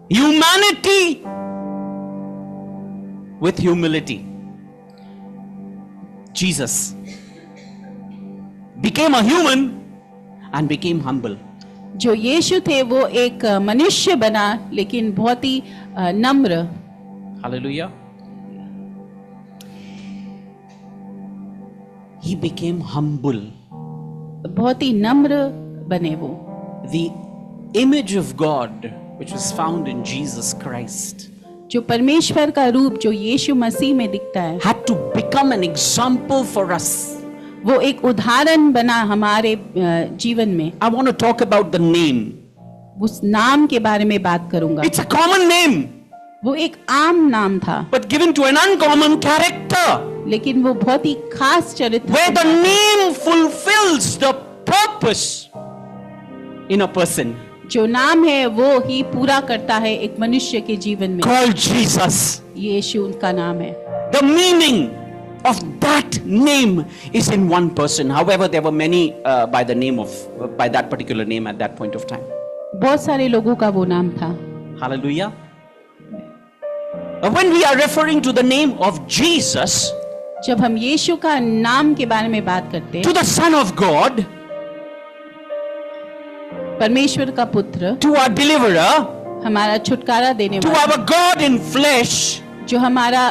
humanity with humility. Jesus became a human and became humble. जो यीशु थे वो एक मनुष्य बना लेकिन बहुत ही नम्र. Hallelujah. He became humble. बहुत ही नम्र बने वो. The image of God which was found in Jesus Christ जो परमेश्वर का रूप जो यीशु मसीह में दिखता है had to become an example for us. वो एक उदाहरण बना हमारे जीवन में. I want to talk about the name. उस नाम के बारे में बात करूंगा. It's a common name, वो एक आम नाम था but given to an uncommon character, लेकिन वो बहुत ही खास चरित्र where the name fulfills the purpose in a person. जो नाम है वो ही पूरा करता है एक मनुष्य के जीवन में. Called Jesus. यीशु उनका नाम है. The meaning of that name is in one person. However, there were many by the name of by that particular name at that point of time. बहुत सारे लोगों का वो नाम था. Hallelujah. When we are referring to the name of Jesus, जब हम यीशु का नाम के बारे में बात करते to हैं, the Son of God, परमेश्वर का पुत्र, to our deliverer, हमारा छुटकारा देने to वाला, our God in flesh, जो हमारा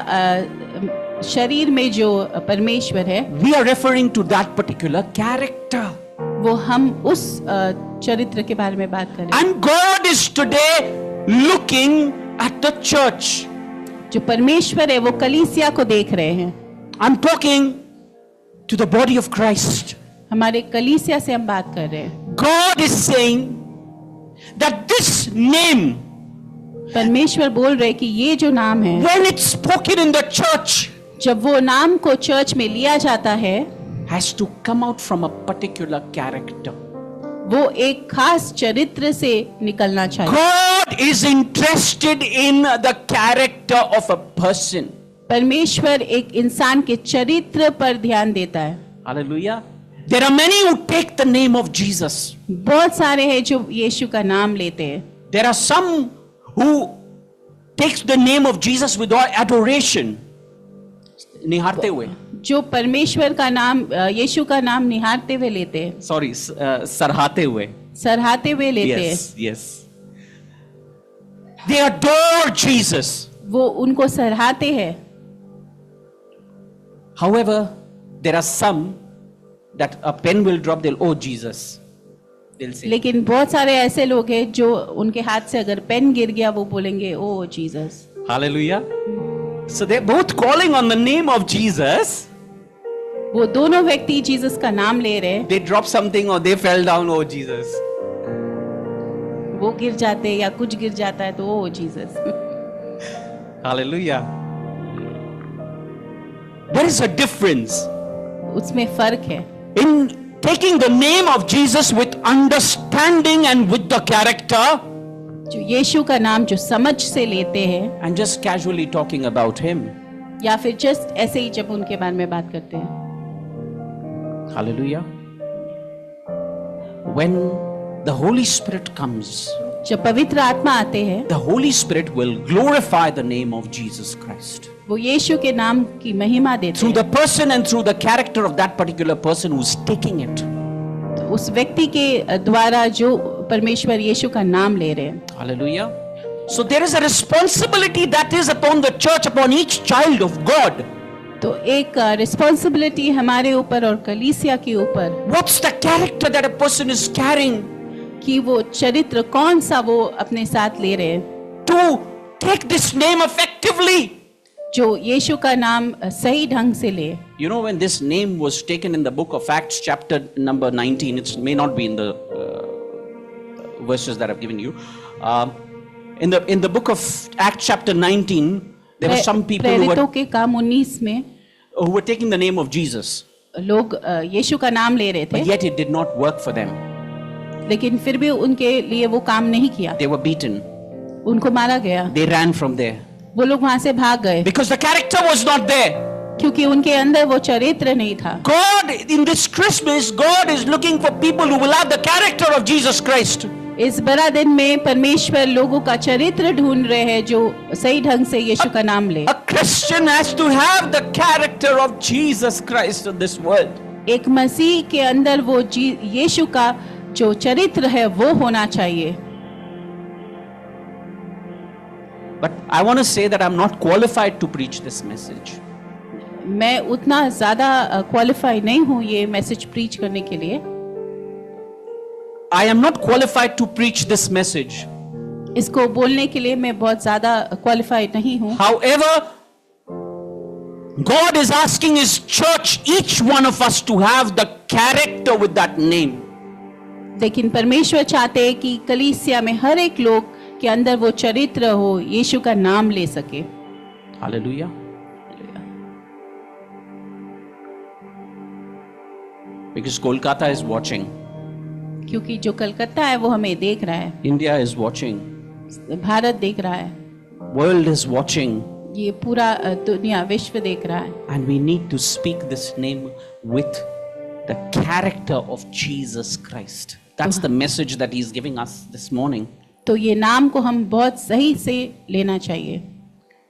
शरीर में जो परमेश्वर है, we are referring to that particular character. वो हम उस चरित्र के बारे में बात कर रहे हैं. And God is today looking at the church. जो परमेश्वर है वो कलीसिया को देख रहे हैं. I'm talking to the body of Christ. हमारे कलीसिया से हम बात कर रहे हैं. God is saying that this name, परमेश्वर बोल रहे कि ये जो नाम है, when it's spoken in the church, जब वो नाम को चर्च में लिया जाता है, has to come out from a particular character. वो एक खास चरित्र से निकलना चाहिए. God is interested in the character of a person. परमेश्वर एक इंसान के चरित्र पर ध्यान देता है. Hallelujah. There are many who take the name of Jesus. बहुत सारे हैं जो यीशु का नाम लेते हैं. There are some who takes the name of Jesus with adoration. निहारते हुए. जो परमेश्वर का नाम यीशु का नाम निहारते हुए लेते हैं. Sorry, सराहते हुए. सराहते हुए लेते हैं. Yes, yes. They adore Jesus. वो उनको सराहते हैं. However, there are some that a pen will drop, they'll, oh Jesus, they'll say. लेकिन बहुत सारे ऐसे लोग हैं जो उनके हाथ से अगर पेन गिर गया वो बोलेंगे ओ Jesus. Hallelujah. So they're both calling on the name of Jesus. वो दोनों व्यक्ति जीसस का नाम ले रहे हैं. They drop something or they fell down, oh Jesus. वो गिर जाते हैं या कुछ गिर जाता है तो ओ Jesus. Hallelujah. There is a difference उसमें फर्क है. in taking the name of Jesus with understanding and with the character, जो यीशु का नाम जो समझ से लेते हैं and just casually talking about him. या फिर जस्ट ऐसे ही जब उनके बारे में बात करते हैं. Hallelujah. When the Holy Spirit comes, जब पवित्र आत्मा आते हैं the Holy Spirit will glorify the name of Jesus Christ वो यीशु के नाम की महिमा देते through हैं. the person and through the character of that particular person who's taking it. तो उस व्यक्ति के द्वारा जो परमेश्वर यीशु का नाम ले रहे हैं. Hallelujah. So there is a responsibility that is upon the church, upon each child of God. तो एक रिस्पॉन्सिबिलिटी हमारे ऊपर और कलीसिया के ऊपर What's the character that a person is carrying कि वो चरित्र कौन सा वो अपने साथ ले रहे हैं to take this name effectively? जो यीशु का नाम सही ढंग से ले. You know, when this name was taken in the book of Acts chapter number 19, it may not be in the verses that I've given you. In the book of Acts chapter 19, there were some people प्रेरितों के काम 19 में who were taking the name of Jesus, लोग यीशु का नाम ले रहे थे, but yet it did not work for them. लेकिन फिर भी उनके लिए वो काम नहीं किया. They were beaten. उनको मारा गया. They ran from there वो लोग वहां से भाग गए because the character was not there. क्योंकि उनके अंदर वो चरित्र नहीं था. God, in this Christmas, God is looking for people who will have the character of Jesus Christ. इस बड़ा दिन में परमेश्वर लोगों का चरित्र ढूंढ रहे हैं जो सही ढंग से यीशु का नाम ले। A Christian has to have the character of Jesus Christ in this world. एक मसीह के अंदर वो यीशु का जो चरित्र है वो होना चाहिए। But I want to say that I'm not qualified to preach this message. मैं उतना ज्यादा क्वालिफाई नहीं हूँ ये मैसेज प्रीच करने के लिए। I am not qualified to preach this message. इसको बोलने के लिए मैं बहुत ज्यादा क्वालिफाइड नहीं हूँ। However, God is asking His church, each one of us, to have the character with that name. लेकिन परमेश्वर चाहते हैं कि कलीसिया में हर एक लोग के अंदर वो चरित्र हो, यीशु का नाम ले सके। Hallelujah. Because Kolkata is watching. क्योंकि जो कलकत्ता है वो हमें देख रहा है, India is watching. भारत देख रहा है, World is watching. ये पूरा दुनिया विश्व देख रहा है। And we need to speak this name with the character of Jesus Christ. That's the message that He's giving us this morning. तो ये नाम को हम बहुत सही से लेना चाहिए।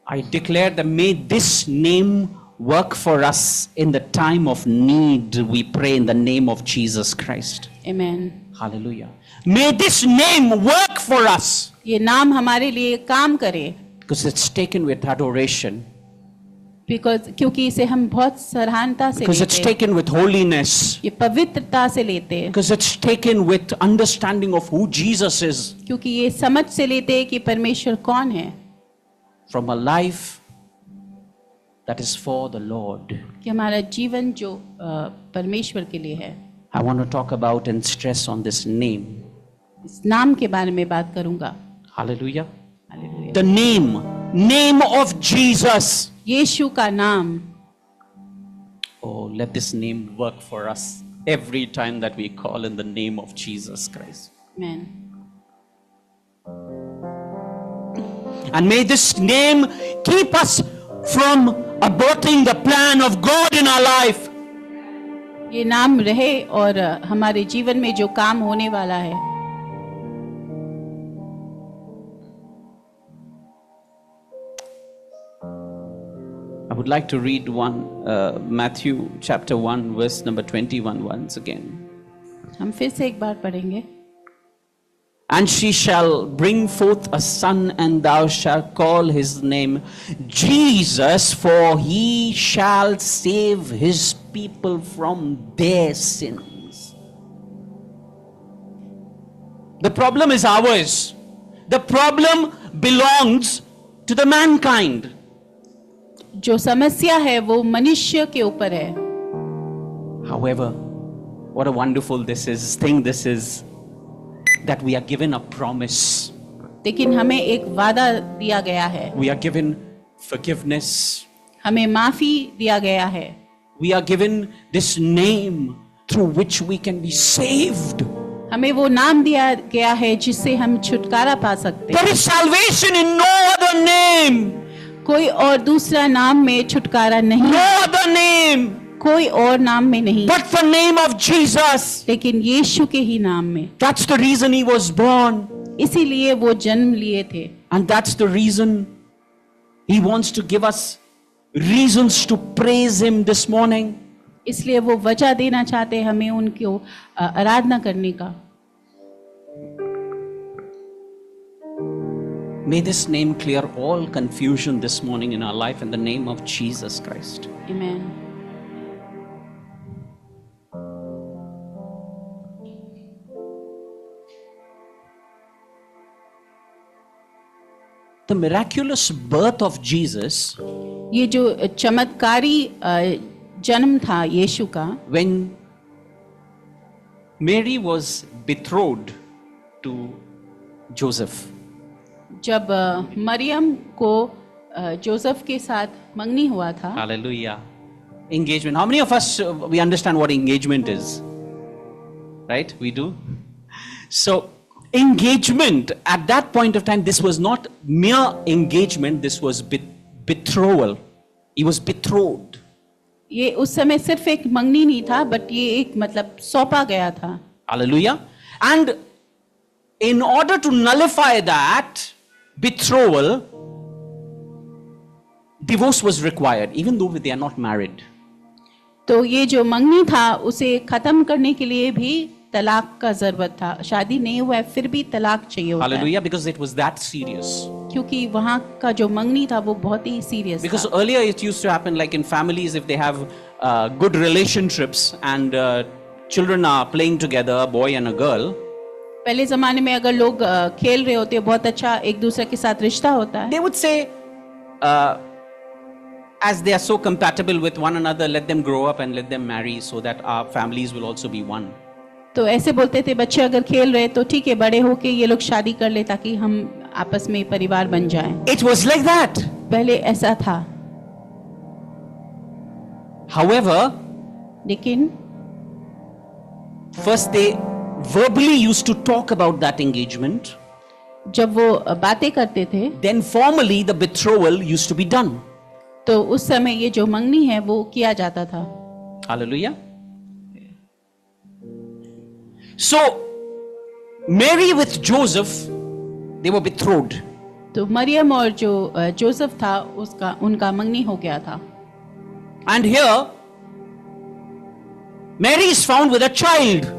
I declare that may this name work for us in the time of need. We pray in the name of Jesus Christ. Amen. Hallelujah. May this name work for us. ये नाम हमारे लिए काम करे। Because it's taken with adoration. क्योंकि इसे हम बहुत सराहनता से Because it's लेते हैं। taken with holiness. ये पवित्रता से लेते हैं। Because it's taken with understanding of who Jesus is. क्योंकि ये समझ से लेते हैं कि परमेश्वर कौन है। From a life that is for the Lord. कि हमारा जीवन जो परमेश्वर के लिए है। I want to talk about and stress on this name. इस नाम के बारे में बात करूंगा। Hallelujah. Hallelujah. The name of Jesus. यीशु का नाम। Oh, let this name work for us every time that we call in the name of Jesus Christ. Amen. And may this name keep us from aborting the plan of God in our life. ये नाम रहे और हमारे जीवन में जो काम होने वाला है। I would like to read Matthew chapter 1 verse number 21 once again. हम फिर से एक बार पढ़ेंगे। And she shall bring forth a son, and thou shalt call his name Jesus, for he shall save his people from their sins. The problem is ours. The problem belongs to the mankind. जो समस्या है वो मनुष्य के ऊपर है। However, what a wonderful this is that we are given a promise. लेकिन हमें एक वादा दिया गया है। We are given forgiveness. हमें माफी दिया गया है। We are given this name through which we can be saved. हमें वो नाम दिया गया है जिससे हम छुटकारा पा सकते हैं। There is salvation in no other name. कोई और दूसरा नाम में छुटकारा नहीं। No other name. कोई और नाम में नहीं। But the name of Jesus. लेकिन यीशु के ही नाम में। That's the reason he was born. इसीलिए वो जन्म लिए थे। And that's the reason he wants to give us reasons to praise him this morning. इसलिए वो वजह देना चाहते हैं हमें उनको आराधना करने का। May this name clear all confusion this morning in our life in the name of Jesus Christ. Amen. The miraculous birth of Jesus, ये जो चमत्कारी जन्म था यीशु का, when Mary was betrothed to Joseph, जब मरियम को जोसेफ के साथ मंगनी हुआ था। hallelujah, engagement. How many of us we understand what engagement is? Right? We do. So engagement at that point of time, this was not mere engagement, this was betrothal. He was betrothed. ये उस समय सिर्फ एक मंगनी नहीं था, but ये एक मतलब सौंपा गया था। Hallelujah. And in order to nullify that betrothal, divorce was required, even though they are not married. तो ये जो मंगनी था उसे खत्म करने के लिए भी तलाक का जरूरत था। शादी नहीं हुआ है फिर भी तलाक चाहिए होता है। Hallelujah, because it was that serious. क्योंकि वहाँ का जो मंगनी था वो बहुत ही सीरियस Because था। earlier it used to happen like in families, if they have good relationships and children are playing together, a boy and a girl, पहले जमाने में अगर लोग खेल रहे होते बहुत अच्छा एक दूसरे के साथ रिश्ता होता है, they would say, as they are so compatible with one another, let them grow up and let them marry so that our families will also be one. तो ऐसे बोलते थे बच्चे अगर खेल रहे तो ठीक है बड़े होके ये लोग शादी कर ले ताकि हम आपस में परिवार बन जाएं। It was like that. पहले ऐसा था, However, लेकिन first they verbally used to talk about that engagement, जब वो बातें करते थे then formally the betrothal used to be done. तो उस समय ये जो मंगनी है वो किया जाता था। Hallelujah. So, Mary with Joseph, they were betrothed. तो मरियम और जो जोसेफ था उनका मंगनी हो गया था। And here, Mary is found with a child.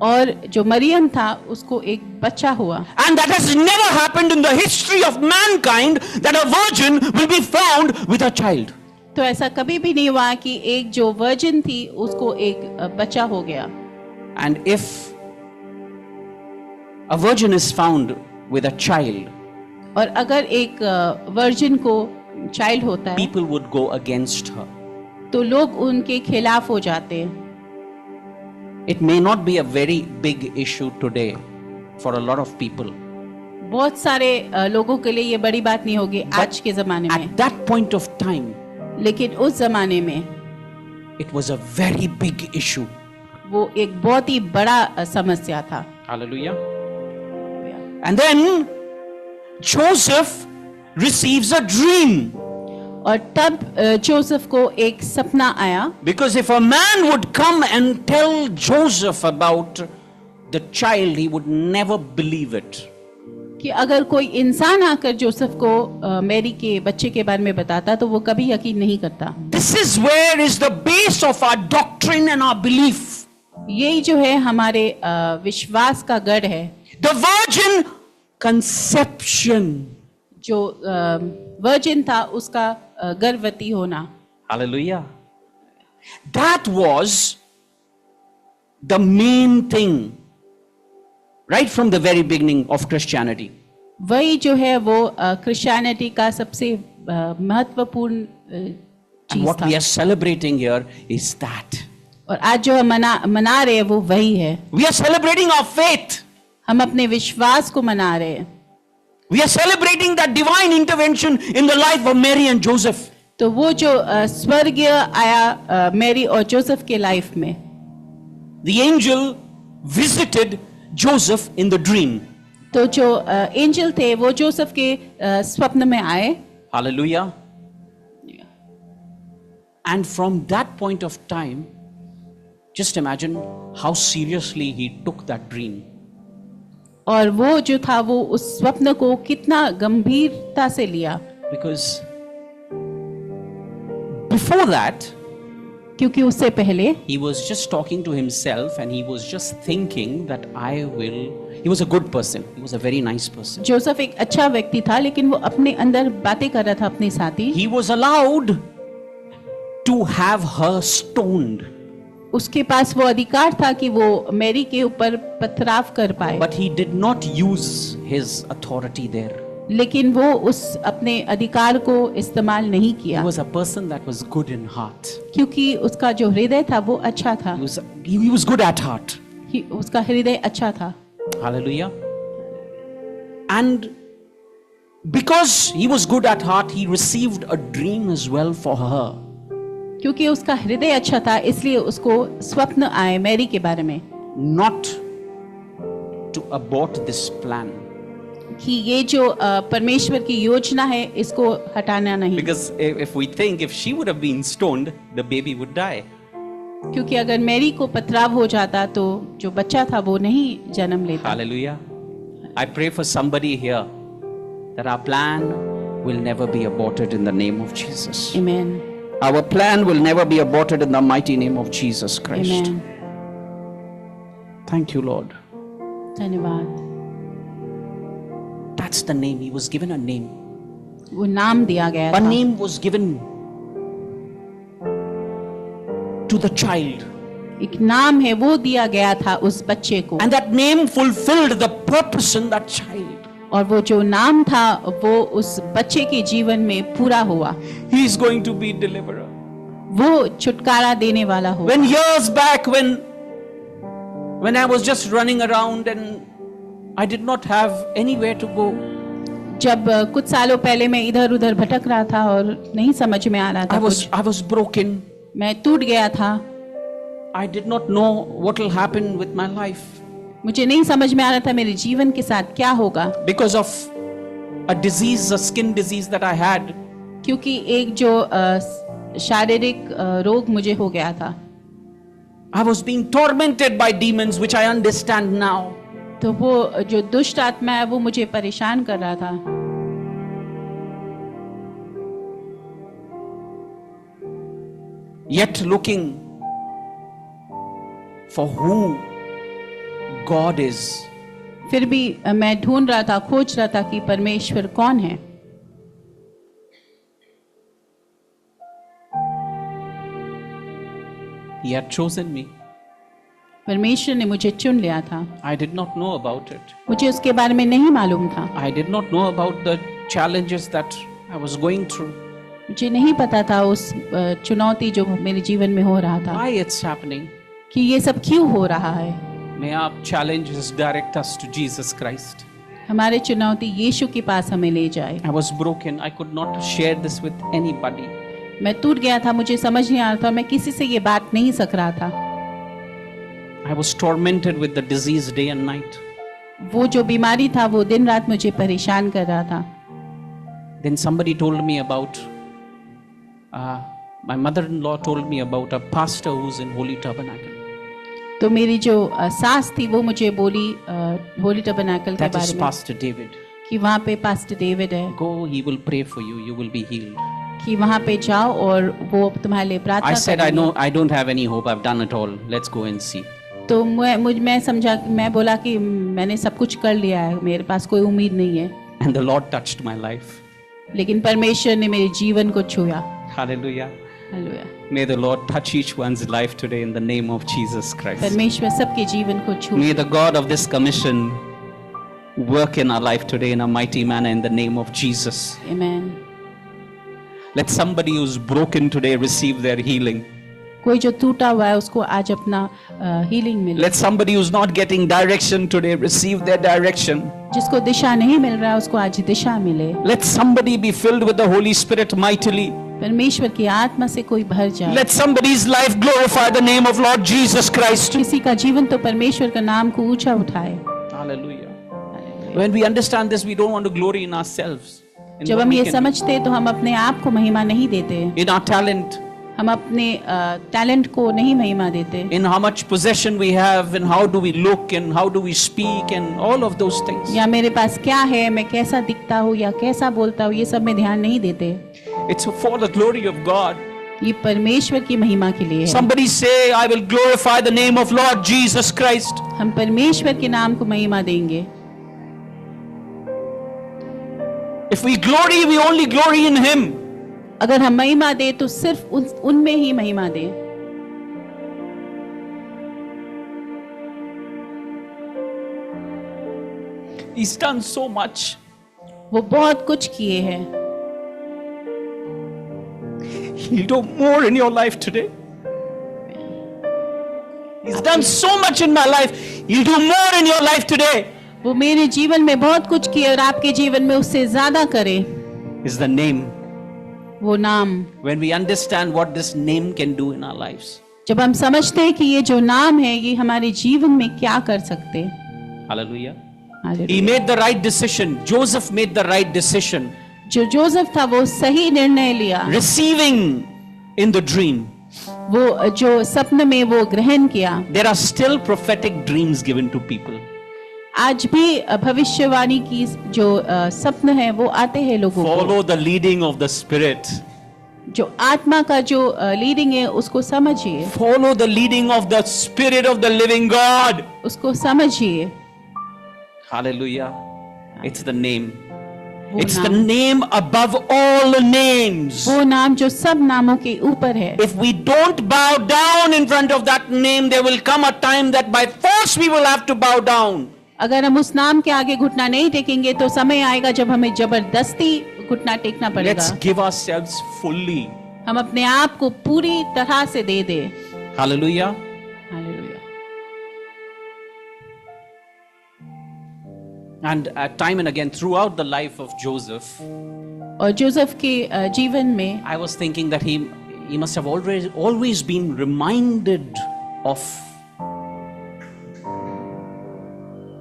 और जो मरियम था उसको एक बच्चा हुआ। And that has never happened in the history of mankind that a virgin will be found with a child. तो ऐसा कभी भी नहीं हुआ कि एक जो वर्जिन थी उसको एक बच्चा हो गया। And if a virgin is found with a child, और अगर एक वर्जिन को चाइल्ड होता है people would go against her. तो लोग उनके खिलाफ हो जाते हैं। It may not be a very big issue today for a lot of people. बहुत सारे लोगों के लिए ये बड़ी बात नहीं होगी आज के जमाने में, At that point of time, लेकिन उस जमाने में it was a very big issue. वो एक बहुत ही बड़ा समस्या था। Hallelujah. And then Joseph receives a dream. और तब जोसेफ को एक सपना आया, Because if a man would come and tell Joseph about the child, he would never believe it. कि अगर कोई इंसान आकर जोसेफ को मैरी के बच्चे के बारे में बताता तो वो कभी यकीन नहीं करता। This is where is the base of our doctrine and our belief. यही जो है हमारे विश्वास का गढ़ है। The virgin conception. जो वर्जिन था उसका गर्भवती होना। Hallelujah. That was the main thing right from the very beginning of Christianity. वही जो है वो क्रिश्चियनिटी का सबसे महत्वपूर्ण And चीज what था। we are celebrating here is that. और आज जो हम मना रहे हैं वो वही है। We are celebrating our faith. हम अपने विश्वास को मना रहे हैं। We are celebrating that divine intervention in the life of Mary and Joseph. तो वो जो स्वर्गीय आया मैरी और जोसेफ के लाइफ में, The angel visited Joseph in the dream. तो जो एंजल थे वो जोसेफ के स्वप्न में आए। Hallelujah. And from that point of time, just imagine how seriously he took that dream. और वो जो था वो उस स्वप्न को कितना गंभीरता से लिया। Because before that, क्योंकि उससे पहले he was just talking to himself and he was just thinking that he was a good person. He was a very nice person. Joseph एक अच्छा व्यक्ति था लेकिन वो अपने अंदर बातें कर रहा था अपने साथ ही। He was allowed to have her stoned. उसके पास वो अधिकार था कि वो मैरी के ऊपर पथराव कर पाए, But he did not use his authority there. लेकिन वो उस अपने अधिकार को इस्तेमाल नहीं He किया was a person that was good in heart. क्योंकि उसका जो हृदय था वो अच्छा था। He was good at heart. उसका हृदय अच्छा था। Hallelujah. And because he was good at heart, he received a dream as well for her. क्योंकि उसका हृदय अच्छा था इसलिए उसको स्वप्न आए मैरी के बारे में, Not to abort this plan. कि ये जो परमेश्वर की योजना है इसको हटाना नहीं। Because if we think if she would have been stoned, the baby would die. क्योंकि अगर मैरी को पथराव हो जाता तो जो बच्चा था वो नहीं जन्म लेता। Hallelujah. I pray for somebody here that our plan will never be aborted in the name of Jesus. Amen. Our plan will never be aborted in the mighty name of Jesus Christ. Amen. Thank you, Lord. धन्यवाद. That's the name. He was given a name. वो नाम दिया गया A था. name was given to the child. एक नाम है वो दिया गया था उस बच्चे को. And that name fulfilled the purpose in that child. और वो जो नाम था वो उस बच्चे के जीवन में पूरा हुआ. He is going to be deliverer. वो छुटकारा देने वाला हुआ. When years back, when I was just running around and I did not have anywhere to go, जब कुछ सालों पहले मैं इधर उधर भटक रहा था और नहीं समझ में आ रहा था कुछ. I was broken. मैं टूट गया था. I did not know what will happen with my life मुझे नहीं समझ में आ रहा था मेरे जीवन के साथ क्या होगा. because of a disease, a skin disease that I had. क्योंकि एक जो शारीरिक रोग मुझे हो गया था. I was being tormented by demons, which I understand now. तो वो जो दुष्ट आत्मा है वो मुझे परेशान कर रहा था. Yet looking for who God is. फिर भी मैं ढूंढ रहा था, खोज रहा था कि परमेश्वर कौन है. He had chosen me. परमेश्वर ने मुझे चुन लिया था. I did not know about it. मुझे उसके बारे में नहीं मालूम था. I did not know about the challenges that I was going through. मुझे नहीं पता था उस चुनौती जो मेरे जीवन में हो रहा था Why it's happening? कि ये सब क्यों हो रहा है. May our challenges direct us to Jesus Christ. हमारे चुनौती यीशु के पास हमें ले जाए. I was broken. I could not share this with anybody. मैं टूट गया था, मुझे समझ नहीं आ रहा था, मैं किसी से ये बात नहीं सक रहा था. I was tormented with the disease day and night. वो जो बीमारी था वो दिन रात मुझे परेशान कर रहा था. Then somebody told me about, my mother-in-law told me about a pastor who's in Holy Tabernacle. तो मेरी जो सास थी वो मुझे बोली होली टैबरनेकल के That is बारे में Pastor David. कि वहाँ पे पास्टर डेविड है, Go, he will pray for you. You will be healed. कि वहाँ पे जाओ और वो तुम्हारे लिए प्रार्थना I said, I करेंगे. know, I don't have any hope. I've done it all. Let's go and see. तो मैं समझा, मैं बोला कि मैंने सब कुछ कर लिया है, मेरे पास कोई उम्मीद नहीं है. And the Lord touched my life. लेकिन परमेश्वर ने मेरे जीवन को छुआ. Hallelujah. Hallelujah. May the Lord touch each one's life today in the name of Jesus Christ. परमेश्वर सबके जीवन को छू. May the God of this commission work in our life today in a mighty manner in the name of Jesus. Amen. Let somebody who's broken today receive their healing. कोई जो टूटा हुआ है उसको आज अपना हीलिंग मिले. Let somebody who's not getting direction today receive their direction. जिसको दिशा नहीं मिल रहा है उसको आज दिशा मिले. Let somebody be filled with the Holy Spirit mightily. परमेश्वर की आत्मा से कोई भर जाए. Let somebody's life glorify the name of Lord Jesus Christ. किसी का जीवन तो परमेश्वर का नाम को ऊंचा उठाए. Hallelujah. When we understand this, we don't want to glory in ourselves. In जब what हम we ये can do. समझते हैं तो हम अपने आप को महिमा नहीं देते. In our talent, हम अपने टैलेंट को नहीं महिमा देते. in how much possession we have, and how do we look, and how do we speak, and all of those things. या मेरे पास क्या है, मैं कैसा दिखता हूँ या कैसा बोलता हूँ, ये सब में ध्यान नहीं देते. It's for the glory of God. ये परमेश्वर की महिमा के लिए है. Somebody say, I will glorify the name of Lord Jesus Christ. हम परमेश्वर के नाम को महिमा देंगे. If we glory, we only glory in Him. अगर हम महिमा दे तो सिर्फ उनमें ही महिमा दे. He's done so much. वो बहुत कुछ किए हैं. He'll do more in your life today. He's done so much in my life. He'll do more in your life today. वो मेरे जीवन में बहुत कुछ किए और आपके जीवन में उससे ज्यादा करे. Is the name. वो नाम. When we understand what this name can do in our lives. जब हम समझते हैं कि ये जो नाम है ये हमारे जीवन में क्या कर सकते हैं. Hallelujah. Hallelujah. He made the right decision. Joseph made the right decision. जो जोसेफ था वो सही निर्णय लिया. Receiving in the dream. वो जो सपने में वो ग्रहण किया. There are still prophetic dreams given to people. आज भी भविष्यवाणी की जो स्वप्न है वो आते हैं लोगों को। Follow the leading of the Spirit. जो आत्मा का जो लीडिंग है उसको समझिए, Follow the leading of the Spirit of the living God. उसको समझिए। Hallelujah. It's the name. वो It's the नाम, name above all names. वो नाम जो सब नामों के ऊपर है। If we don't bow down in front of that name, there will come a time that by force we will have to bow down. अगर हम उस नाम के आगे घुटना नहीं टेकेंगे तो समय आएगा जब हमें जबरदस्ती घुटना टेकना पड़ेगा। Let's give ourselves fully. हम अपने आप को पूरी तरह से दे दे। Hallelujah. Hallelujah. And time and again, throughout the life of Joseph, और जोसेफ के जीवन में I was thinking that he must have always been reminded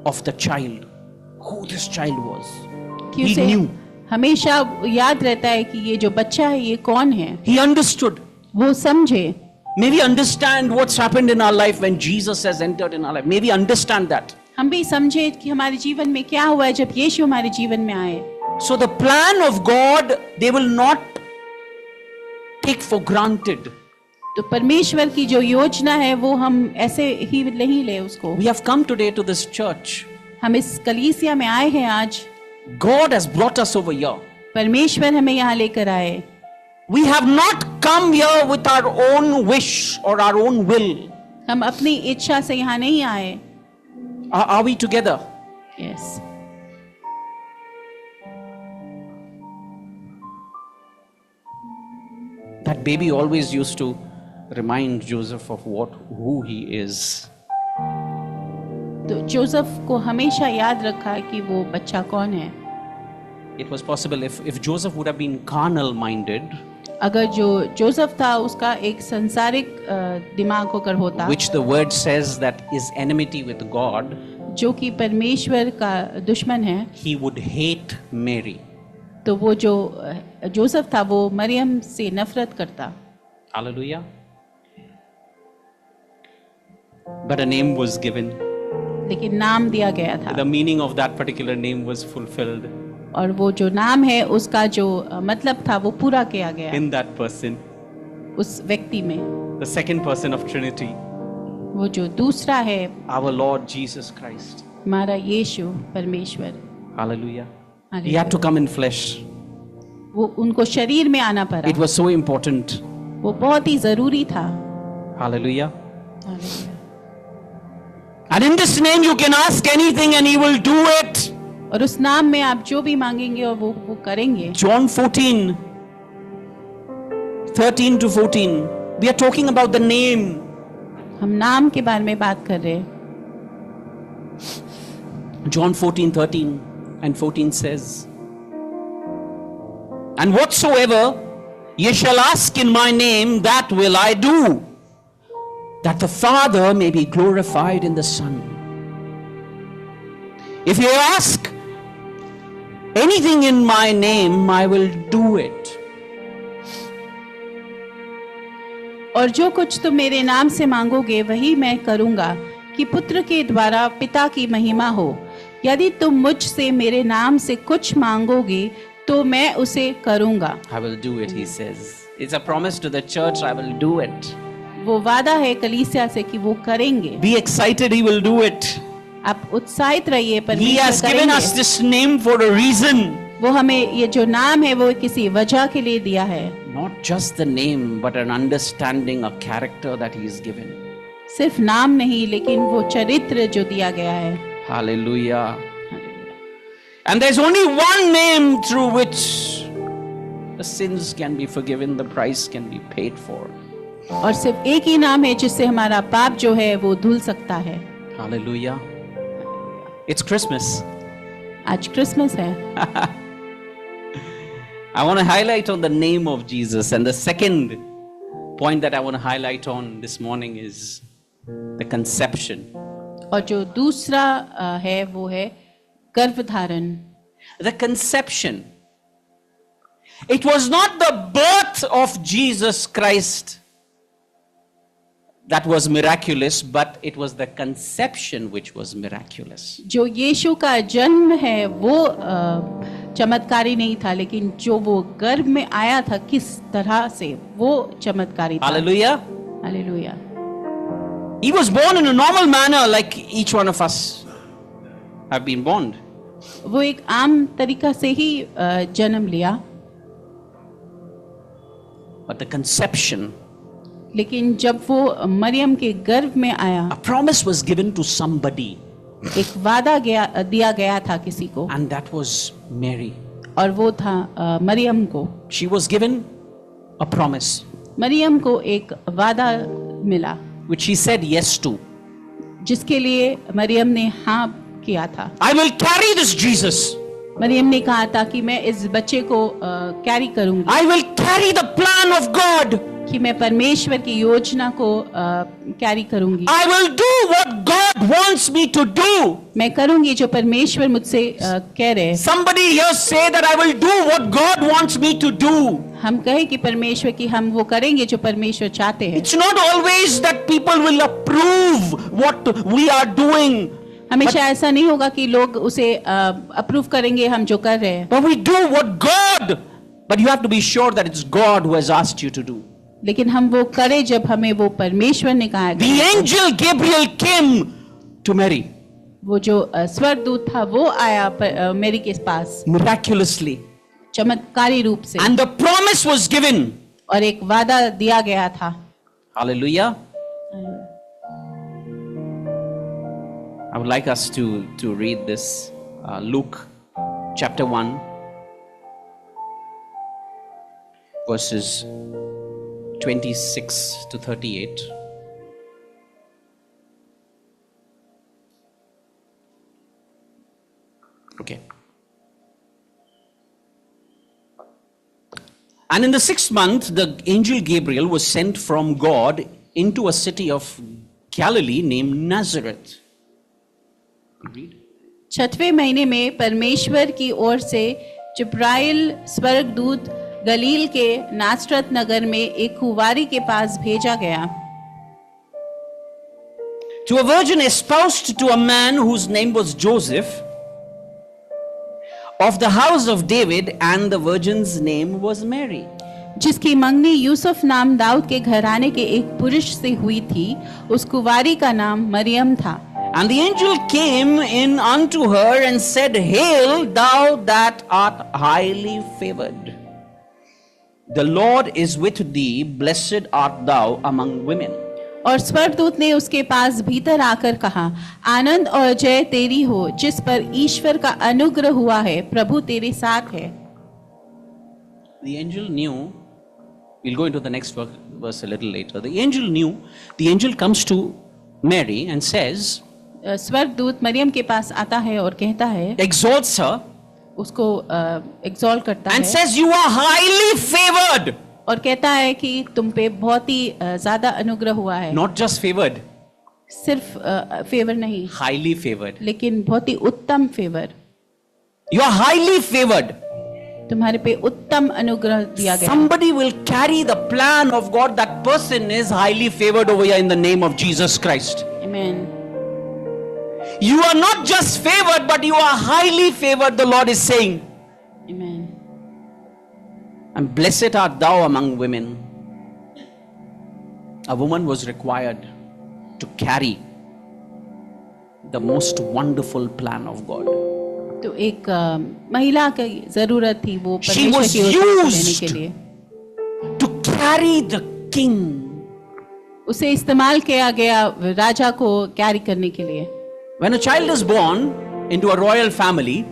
of the child, who this child was. कि He उसे knew. हमेशा याद रहता है कि ये जो बच्चा है ये कौन है। He understood. वो समझे। May we understand what's happened in our life when Jesus has entered in our life. May we understand that. हम भी समझे कि हमारे जीवन में क्या हुआ है जब यीशु हमारे जीवन में आए। So the plan of God, they will not take for granted. तो परमेश्वर की जो योजना है वो हम ऐसे ही नहीं ले उसको। We have come today to this church. हम इस कलीसिया में आए हैं आज। God has brought us over here. परमेश्वर हमें यहाँ लेकर आए। We have not come here with our own wish or our own will. हम अपनी इच्छा से यहाँ नहीं आए। Are we together? Yes. That baby always used to remind Joseph of who he is. तो जोसेफ को हमेशा याद रखा कि वो बच्चा कौन है। It was possible if Joseph would have been carnal minded, अगर जो जोसेफ था उसका एक संसारिक दिमाग होकर होता, which the word says that is enmity with God, जो कि परमेश्वर का दुश्मन है, he would hate Mary. तो वो जो जोसेफ था वो मरियम से नफरत करता। Hallelujah. But a name was given. लेकिन नाम दिया गया था The meaning of that particular name was fulfilled और वो जो नाम है उसका जो मतलब था वो पूरा किया गया in that person, उस व्यक्ति में। the second person of Trinity, वो जो दूसरा है our Lord Jesus Christ. हमारा यीशु परमेश्वर। Hallelujah. He hallelujah. had to come in flesh. वो उनको शरीर में आना पड़ा। It was so important. वो बहुत ही जरूरी था। Hallelujah. Hallelujah. And in this name you can ask anything and he will do it. और उस नाम में आप जो भी मांगेंगे और वो करेंगे। John 14, 13 to 14. We are talking about the name. हम नाम के बारे में बात कर रहे हैं। John 14, 13 and 14 says, And whatsoever ye shall ask in my name, that will I do, that the Father may be glorified in the Son. If you ask anything in my name, I will do it. और जो कुछ तुम मेरे नाम से मांगोगे वही मैं करूंगा कि पुत्र के द्वारा पिता की महिमा हो। यदि तुम मुझसे मेरे नाम से कुछ मांगोगे तो मैं उसे करूंगा। I will do it, he says. It's a promise to the church, I will do it. वो वादा है कलीसिया से कि वो करेंगे। Be excited, he will do it. आप उत्साहित रहिए, He has परमेश्वर given us करेंगे। this name for a reason. वो हमें ये जो नाम है वो किसी वजह के लिए दिया है। Not just the name, but an understanding, a character that he is given. सिर्फ नाम नहीं लेकिन वो चरित्र जो दिया गया है। Hallelujah. And there's only one name through which the sins can be forgiven, the price can be paid for. और सिर्फ एक ही नाम है जिससे हमारा पाप जो है वो धुल सकता है। Hallelujah. It's Christmas. आज क्रिसमस है। I want to highlight on the name of Jesus. And the second point that I want to highlight on this morning is the conception. और जो दूसरा है वो है गर्भधारण। The conception. It was not the birth of Jesus Christ that was miraculous, but it was the conception which was miraculous. जो यीशु का जन्म है वो चमत्कारी नहीं था, लेकिन जो वो गर्भ में आया था किस तरह से वो चमत्कारी था। Hallelujah. Hallelujah. He was born in a normal manner like each one of us have been born. वो एक आम तरीका से ही जन्म लिया, But the conception, लेकिन जब वो मरियम के गर्भ में आया, a promise was given to somebody, एक वादा दिया गया था किसी को, and that was Mary. और वो था मरियम को। She was given a promise, Maryam को एक वादा मिला, which she said yes to. जिसके लिए मरियम ने हाँ किया था। I will carry this Jesus. Maryam ने कहा था कि मैं इस बच्चे को कैरी करूंगी, I will carry the plan of God. कि मैं परमेश्वर की योजना को कैरी करूंगी। I will do what God wants me to do. मैं करूंगी जो परमेश्वर मुझसे कह रहे हैं। Somebody here say that I will do what God wants me to do. हम कहें कि परमेश्वर की हम वो करेंगे जो परमेश्वर चाहते हैं। It's not always that people will approve what we are doing. हमेशा ऐसा नहीं होगा कि लोग उसे अप्रूव करेंगे हम जो कर रहे हैं, But we do what God. But you have to be sure that it's God who has asked you to do. लेकिन हम वो करें जब हमें वो परमेश्वर ने कहा है। The angel Gabriel came to Mary वो जो स्वर्गदूत था वो आया मेरी के पास miraculously, चमत्कारी रूप से, and the promise was given. और एक वादा दिया गया था। Hallelujah. I would like us to read this, Luke chapter 1, verses 26 to 38. Okay. And in the 6th month, the angel Gabriel was sent from God into a city of Galilee named Nazareth. Read. 6वें महीने में परमेश्वर की ओर से जिब्राइल स्वर्गदूत गलील के नासरत नगर में एक कुंवारी के पास भेजा गया, To a virgin espoused to a man whose name was Joseph, of the house of David, and the virgin's name was Mary. जिसकी मंगनी यूसुफ नाम दाऊद के घराने के एक पुरुष से हुई थी। उस कुंवारी का नाम मरियम था। And the angel came in unto her and said, Hail, thou that art highly favored. The Lord is with thee, blessed art thou among women. और स्वर्गदूत ने उसके पास भीतर आकर कहा, आनंद और जय तेरी हो, जिस पर ईश्वर का अनुग्रह हुआ है, प्रभु तेरे साथ है। The angel knew, we'll go into the next verse a little later. The angel knew, the angel comes to Mary and says, स्वर्गदूत मरियम के पास आता है और कहता है, exalts her, उसको एक्सॉल्ट करता and है says, You are highly favored. और कहता है कि तुम पे बहुत ही ज्यादा अनुग्रह हुआ है। Not just favored, सिर्फ फेवर नहीं, highly favored. लेकिन बहुत ही उत्तम favour. You are highly favored. तुम्हारे पे उत्तम अनुग्रह दिया गया। Somebody will carry the plan of God. That person is highly favored over here in the name of Jesus Christ. आमीन। You are not just favored, but you are highly favored, the Lord is saying. आमीन। And blessed art thou among women. A woman was required to carry the most wonderful plan of God. तो एक महिला की जरूरत थी वो She परमेश्वर was की योजना को लेने used के लिए। to carry the king. उसे इस्तेमाल किया गया राजा को कैरी करने के लिए। When a child is born into a royal family,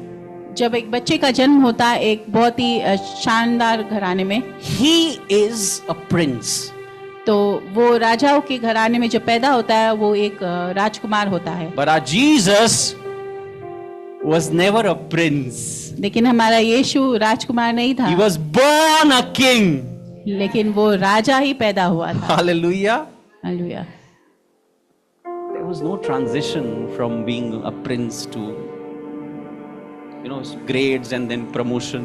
जब एक बच्चे का जन्म होता है एक बहुत ही शानदार घराने में, he is a prince. तो वो राजाओं के घराने में जब पैदा होता है वो एक राजकुमार होता है। But our Jesus was never a prince. लेकिन हमारा यीशु राजकुमार नहीं था, He was born a king. लेकिन वो राजा ही पैदा हुआ था। Hallelujah. Hallelujah. There was no transition from being a prince to, grades and then promotion.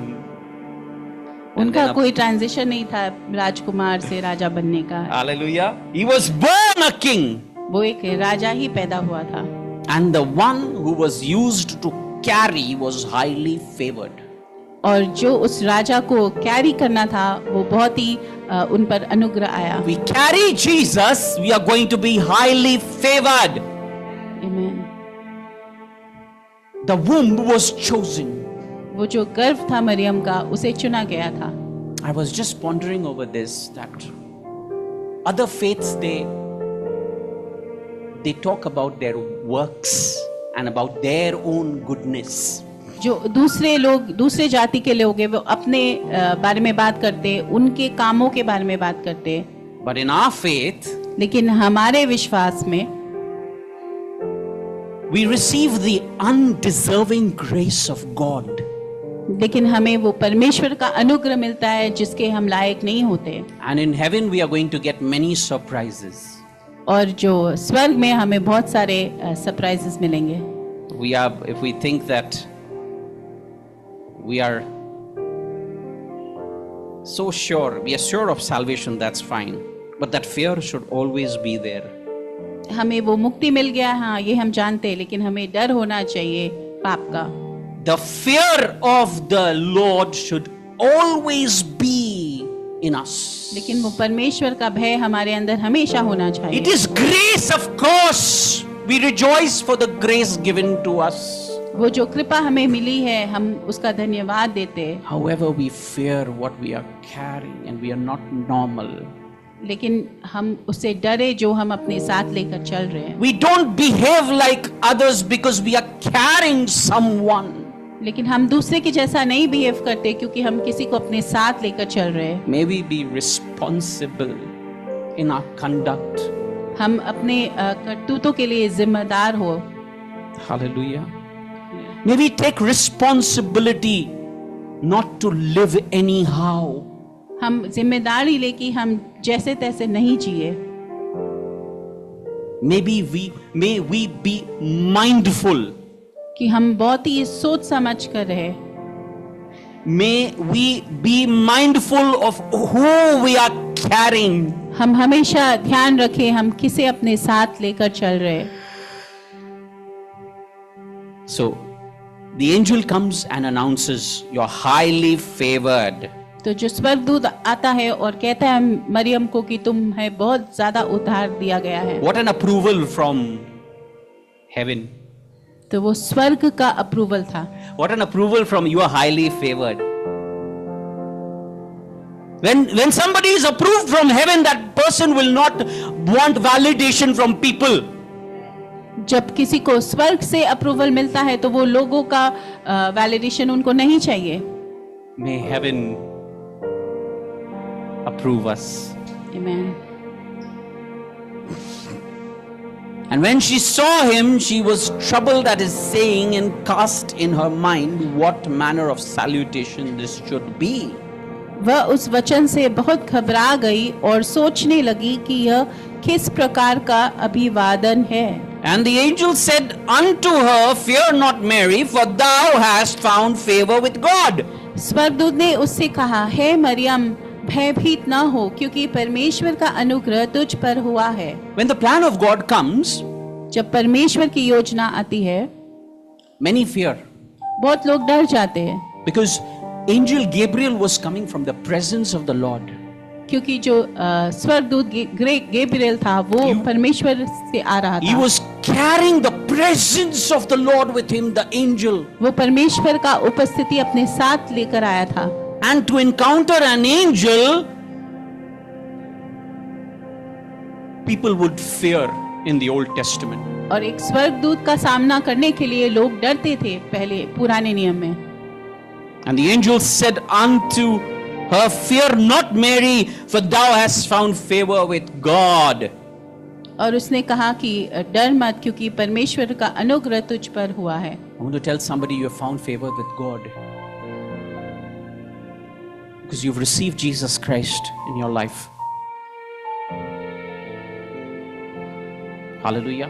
उनका then कोई ट्रांजिशन नहीं था राजकुमार से राजा बनने का। hallelujah, he was born a king. वो एक राजा ही पैदा हुआ था And the one who was used to carry was highly favored. और जो उस राजा को कैरी करना था वो बहुत ही उन पर अनुग्रह आया। We carry Jesus, we are going to be highly favored. Amen. The womb was chosen. वो जो गर्भ था मरियम का उसे चुना गया था। I was just pondering over this, that other faiths they talk about their works and about their own goodness. जो दूसरे लोग, दूसरे जाति के लोग हैं, वो अपने बारे में बात करते, उनके कामों के बारे में बात करते। But in our faith, लेकिन हमारे विश्वास में we receive the undeserving grace of God. लेकिन हमें वो परमेश्वर का अनुग्रह मिलता है जिसके हम लायक नहीं होते। And in heaven we are going to get many surprises. और जो स्वर्ग में हमें बहुत सारे सरप्राइजेस मिलेंगे। We are, if we think that we are so sure, we are sure of salvation, that's fine. But that fear should always be there. हमें वो मुक्ति मिल गया, हाँ ये हम जानते हैं, लेकिन हमें डर होना चाहिए पाप का। The fear of the Lord should always be in us. लेकिन वो परमेश्वर का भय हमारे अंदर हमेशा होना चाहिए। It is grace, of course. We rejoice for the grace given to us. वो जो कृपा हमें मिली है हम उसका धन्यवाद देते हैं। However, we fear what we are carrying and we are not normal. लेकिन हम उससे डरे जो हम अपने साथ लेकर चल रहे हैं। We don't behave like others because we are carrying someone. लेकिन हम दूसरे के जैसा नहीं बिहेव करते क्योंकि हम किसी को अपने साथ लेकर चल रहे हैं। May we be responsible in our conduct. हम अपने करतूतों के लिए जिम्मेदार हो। Hallelujah. May we take responsibility not to live anyhow. हम जिम्मेदारी ले कि हम जैसे तैसे नहीं जिए। May we be mindful. कि हम बहुत ही सोच समझ कर रहे। May we be mindful of who we are carrying. हम हमेशा ध्यान रखें हम किसे अपने साथ लेकर चल रहे। So, the angel comes and announces, "You're highly favored." तो जो स्वर्गदूत आता है और कहता है मरियम को कि तुम है बहुत ज्यादा उद्धार दिया गया है। What an approval from heaven. तो वो स्वर्ग का अप्रूवल था। What an approval from you are highly favored. When somebody is approved from heaven, that person will not want validation from people. जब किसी को स्वर्ग से अप्रूवल मिलता है तो वो लोगों का वैलिडेशन उनको नहीं चाहिए। May heaven approve us. Amen. And when she saw him, she was troubled at his saying and cast in her mind what manner of salutation this should be. वह उस वचन से बहुत घबरा गई और सोचने लगी कि यह किस प्रकार का अभिवादन है। And the angel said unto her, "Fear not, Mary, for thou hast found favor with God." स्वर्गदूत ने उससे कहा, हे मरियम भयभीत न हो क्योंकि परमेश्वर का अनुग्रह तुझ पर हुआ है। When the plan of God comes, जब परमेश्वर की योजना आती है many fear. बहुत लोग डर जाते हैं Because angel Gabriel was coming from the presence of the Lord. क्योंकि जो स्वर्गदूत गैब्रिएल था वो परमेश्वर से आ रहा He था। was carrying the presence of the Lord with him, the angel. वो परमेश्वर का उपस्थिति अपने साथ लेकर आया था। And to encounter an angel, people would fear in the Old Testament. और एक स्वर्गदूत का सामना करने के लिए लोग डरते थे पहले पुराने नियम में। And the angel said unto her, "Fear not, Mary, for thou hast found favor with God." और उसने कहा कि डर मत क्योंकि परमेश्वर का अनुग्रह तुझ पर हुआ है। I want to tell somebody you have found favor with God. Because you've received Jesus Christ in your life. Hallelujah.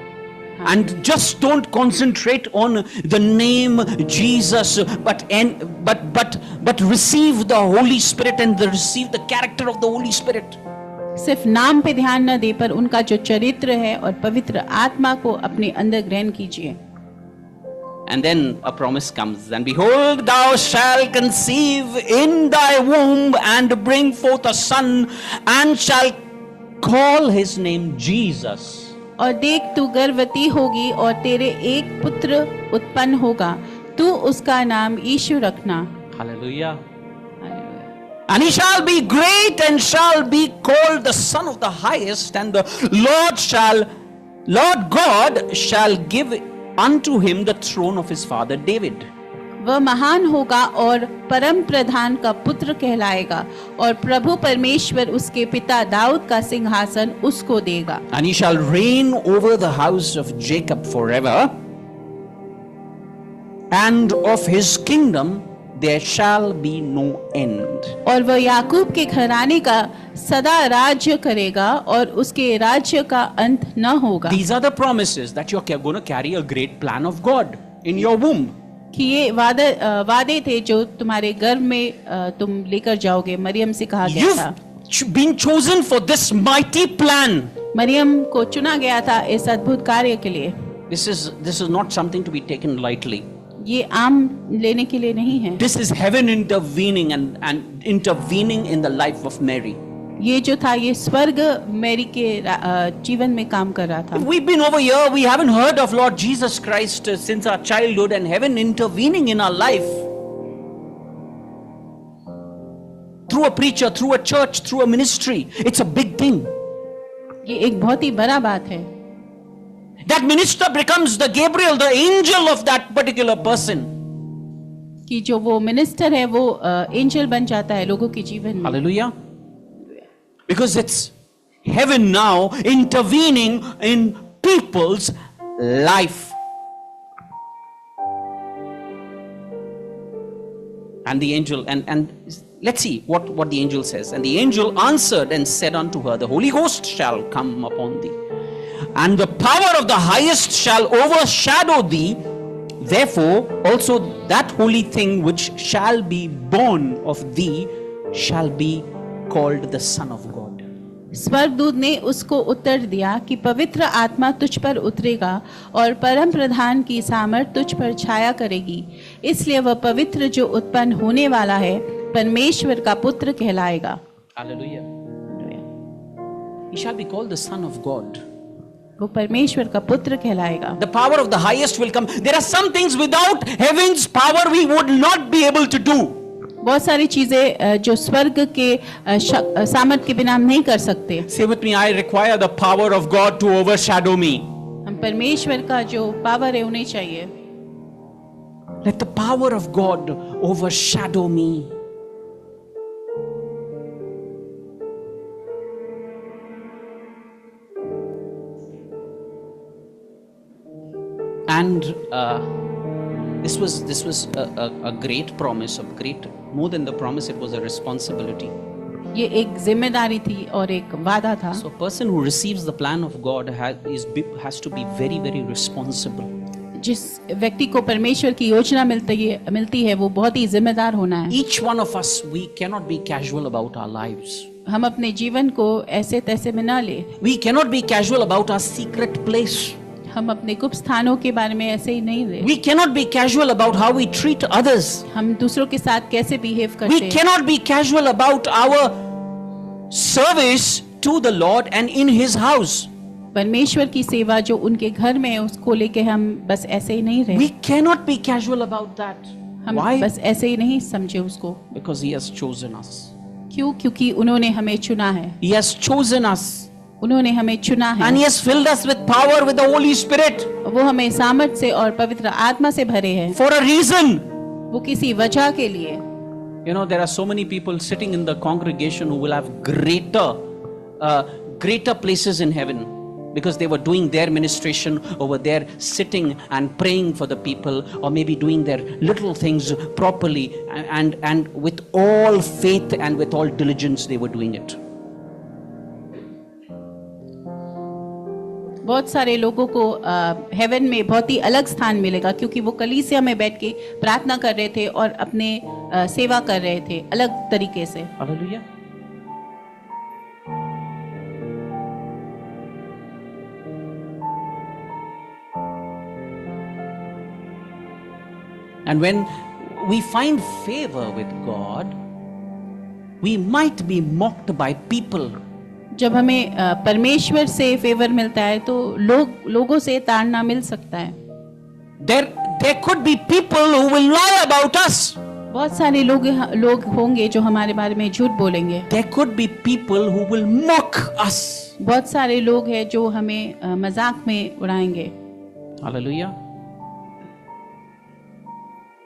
And just don't concentrate on the name Jesus, but receive the Holy Spirit and receive the character of the Holy Spirit. सिर्फ नाम पे ध्यान न दे, पर उनका जो चरित्र है और पवित्र आत्मा को अपने अंदर ग्रहण कीजिए. And then a promise comes, and behold, thou shalt conceive in thy womb and bring forth a son, and shall call his name Jesus. और देख, तू गर्भवती होगी और तेरे एक पुत्र उत्पन्न होगा, तू उसका नाम यीशु रखना. Hallelujah. And he shall be great and shall be called the Son of the Highest, and the Lord God shall give unto him the throne of his father David. वह महान होगा और परम प्रधान का पुत्र कहलाएगा, और प्रभु परमेश्वर उसके पिता दाऊद का सिंहासन उसको देगा. And he shall reign over the house of Jacob forever, and of his kingdom there shall be no end. और वह याकूब के घराने का सदा राज्य करेगा, और उसके राज्य का अंत न होगा. These are the promises that you're going to carry a great plan of God in your womb. कि ये वादे थे जो तुम्हारे गर्भ में तुम लेकर जाओगे. मरियम से कहा गया था, You've been chosen for this mighty plan. Maryam को चुना गया था इस अद्भुत कार्य के लिए. This is not something to be taken lightly. ये आम लेने के लिए नहीं है. This is heaven intervening and intervening in the life of Mary. ये जो था, ये स्वर्ग मैरी के जीवन में काम कर रहा था. We've been over here, we haven't heard of Lord Jesus Christ since our childhood, and heaven intervening in our life. Through a preacher, through a church, through a ministry. It's a big thing. ये एक बहुत ही बड़ा बात है. That minister becomes the Gabriel, the angel of that particular person. कि जो वो minister है वो एंजल बन जाता है लोगों के जीवन में. Hallelujah. Because it's heaven now intervening in people's life. And the angel, and let's see what the angel says. And the angel answered and said unto her, the Holy Ghost shall come upon thee, and the power of the highest shall overshadow thee. Therefore also that holy thing which shall be born of thee shall be called the Son of God. स्वर्गदूत ने उसको उत्तर दिया कि पवित्र आत्मा तुझ पर उतरेगा और परम प्रधान की सामर्थ तुझ पर छाया करेगी, इसलिए वह पवित्र जो उत्पन्न होने वाला है परमेश्वर का पुत्र कहलाएगा. Hallelujah. He shall be called the Son of God. वो परमेश्वर का पुत्र कहलाएगा. The power of the highest will come. There are some things without heaven's power we would not be able to do. बहुत सारी चीजें जो स्वर्ग के सामर्थ के बिना हम नहीं कर सकते. Say with me, I require the power of God to overshadow me. हम परमेश्वर का जो पावर है उन्हें चाहिए. Let the power of God overshadow me. And this was a great promise, of great, more than the promise, it was a responsibility. ये एक जिम्मेदारी थी और एक वादा था. So a person who receives the plan of God has to be very, very responsible. जिस व्यक्ति को परमेश्वर की योजना मिलती है वो बहुत ही जिम्मेदार होना है. Each one of us, we cannot be casual about our lives. हम अपने जीवन को ऐसे तैसे में ना ले. We cannot be casual about our secret place. हम अपने गुप्त स्थानों के बारे में ऐसे ही नहीं ले. We cannot be casual about how we treat others. हम दूसरों के साथ कैसे बिहेव करते We हैं. cannot be casual about our service to the Lord and in His house. परमेश्वर की सेवा जो उनके घर में है उसको लेके हम बस ऐसे ही नहीं रहे. We cannot be casual about that. हम Why? बस ऐसे ही नहीं समझे उसको. Because He has chosen us. क्यों? क्योंकि उन्होंने हमें चुना है. He has chosen us. उन्होंने हमें चुना है. And He has filled us with power with the Holy Spirit. वो हमें सामर्थ से और पवित्र आत्मा से भरे हैं. For a reason. वो किसी वजह के लिए. You know, there are so many people sitting in the congregation who will have greater places in heaven because they were doing their ministration over there, sitting and praying for the people, or maybe doing their little things properly and with all faith and with all diligence they were doing it. बहुत सारे लोगों को haven में बहुत ही अलग स्थान मिलेगा, क्योंकि वो कलीसिया में बैठ के प्रार्थना कर रहे थे और अपने सेवा कर रहे थे अलग तरीके से। Hallelujah. And when we find favor with God, we might be mocked by people. जब हमें परमेश्वर से फेवर मिलता है तो लोगों से ताड़ना मिल सकता है। There could be people who will lie about us. बहुत सारे लोग होंगे जो हमारे बारे में झूठ बोलेंगे। There could be people who will mock us. बहुत सारे लोग हैं जो हमें मजाक में उड़ाएंगे। Hallelujah.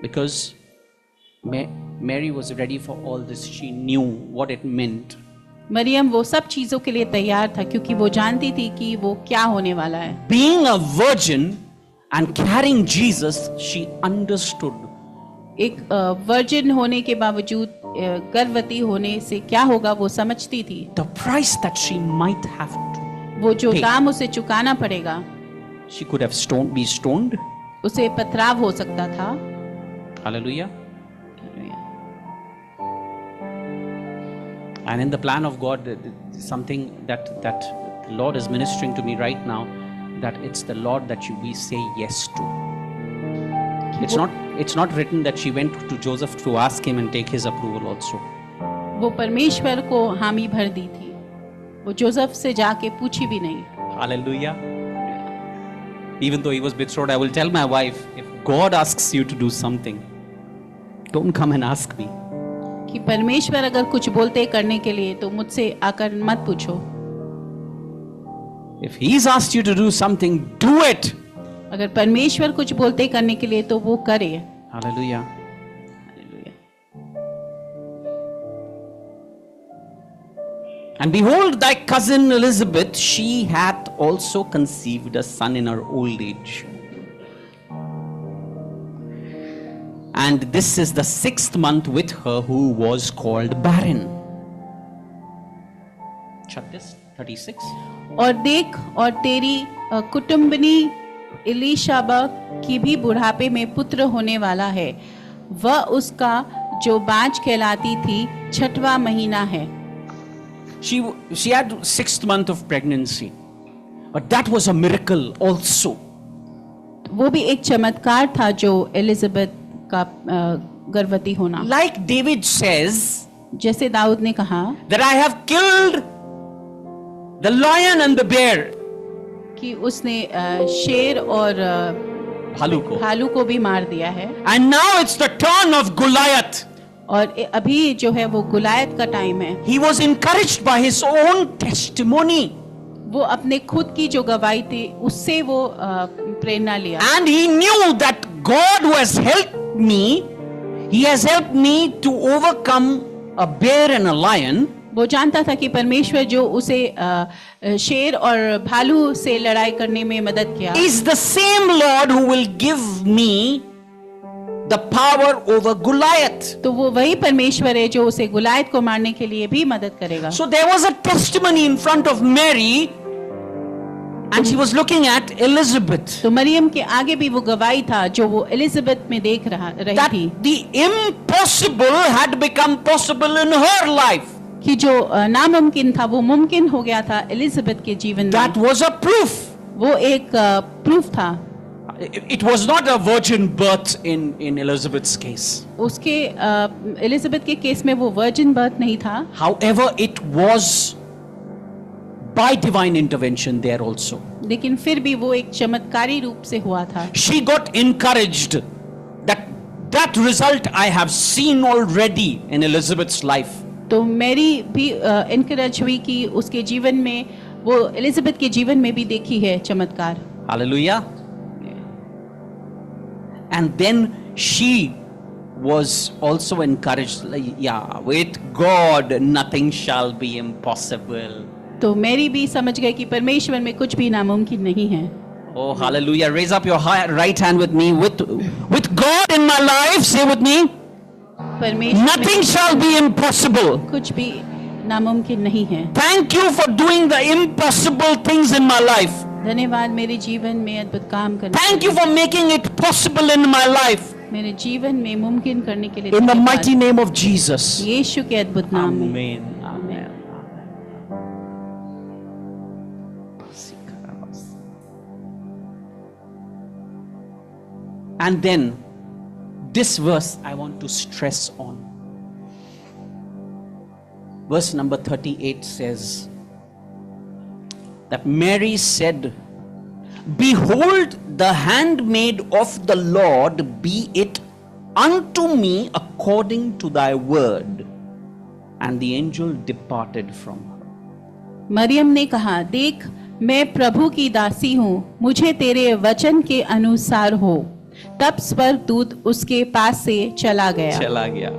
Because Mary was ready for all this. She knew what it meant. Maryam वो सब चीजों के लिए तैयार था, क्योंकि वो जानती थी कि वो क्या होने वाला है। Being a virgin and carrying Jesus, she understood. एक वर्जिन होने के बावजूद गर्भवती होने से क्या होगा वो समझती थी। The price that she might have to. वो जो pay. दाम उसे चुकाना पड़ेगा। She could have be stoned. उसे पथराव हो सकता था। Hallelujah. And in the plan of God, something that the Lord is ministering to me right now, that it's the Lord that we say yes to. It's not written that she went to Joseph to ask him and take his approval also. वो परमेश्वर को हामी भर दी थी, वो Joseph से जाके पूछी भी नहीं। Hallelujah. Even though he was betrothed, I will tell my wife, if God asks you to do something, don't come and ask me. कि परमेश्वर अगर कुछ बोलते करने के लिए तो मुझसे आकर मत पूछो। If he's asked you to do something, do it. अगर परमेश्वर कुछ बोलते करने के लिए तो वो करे। Hallelujah. And behold, thy cousin Elizabeth, she hath also conceived a son in her old age. And this is the 6th month with her who was called barren. Shut this, 36. और देख, और तेरी कुटुंबनी इलीशाबा की भी बुढ़ापे में पुत्र होने वाला है, वह उसका जो बाँझ कहलाती थी 6वां महीना है। She had 6th month of pregnancy, but that was a miracle also. वो भी एक चमत्कार था जो एलिजाबेथ का गर्भवती होना। Like David says, जैसे दाऊद ने कहा that I have killed the lion and the bear. कि उसने शेर और भालू को भी मार दिया है। And now it's the turn of Goliath. और अभी जो है वो गुलायत का टाइम है। He was encouraged by his own testimony. वो अपने खुद की जो गवाही थी उससे वो प्रेरणा लिया। And he knew that God who has helped me, he has helped me to overcome a bear and a lion. वो जानता था कि परमेश्वर जो उसे शेर और भालू से लड़ाई करने में मदद किया, is the same Lord who will give me the power over Goliath. तो वो वही परमेश्वर है जो उसे गुलायत को मारने के लिए भी मदद करेगा। So there was a testimony in front of Mary, and she was looking at Elizabeth. तो मरियम के आगे भी वो गवाही था जो वो एलिजाबेथ में देख रही That थी the impossible had become possible in her life. कि जो नामुमकिन था वो मुमकिन हो गया था एलिजाबेथ के जीवन में। That was a proof. वो एक प्रूफ था। It was not a virgin birth in Elizabeth's case. उसके एलिजाबेथ के केस में वो वर्जिन बर्थ नहीं था। However, it was by divine intervention there also. लेकिन फिर भी वो एक चमत्कारी रूप से हुआ था। She got encouraged that result I have seen already in Elizabeth's life. तो मेरी भी एनकरेज हुई कि उसके जीवन में वो एलिजाबेथ के जीवन में भी देखी है चमत्कार। Hallelujah. And then she was also encouraged, yeah, with God nothing shall be impossible. तो मेरी भी समझ गई कि परमेश्वर में कुछ भी नामुमकिन नहीं है। Oh, hallelujah. Raise up your right hand with me. With God in my life, say with me, परमेश्वर nothing में shall be impossible. कुछ भी नामुमकिन नहीं है। Thank you for doing the impossible things in my life. धन्यवाद मेरे जीवन में अद्भुत काम करने के Thank you लिए। for making it possible in my life. मेरे जीवन में मुमकिन करने के लिए In the धन्यवाद। mighty name of Jesus. यीशु के अद्भुत नाम में Amen. आमीन। And then this verse I want to stress on. Verse number 38 says that Mary said, "Behold, the handmaid of the Lord, be it unto me according to thy word." And the angel departed from her. Maryam ने कहा, देख मैं प्रभु की दासी हूँ, मुझे तेरे वचन के अनुसार हो। तब स्वर्गदूत उसके पास से चला गया। चला गया।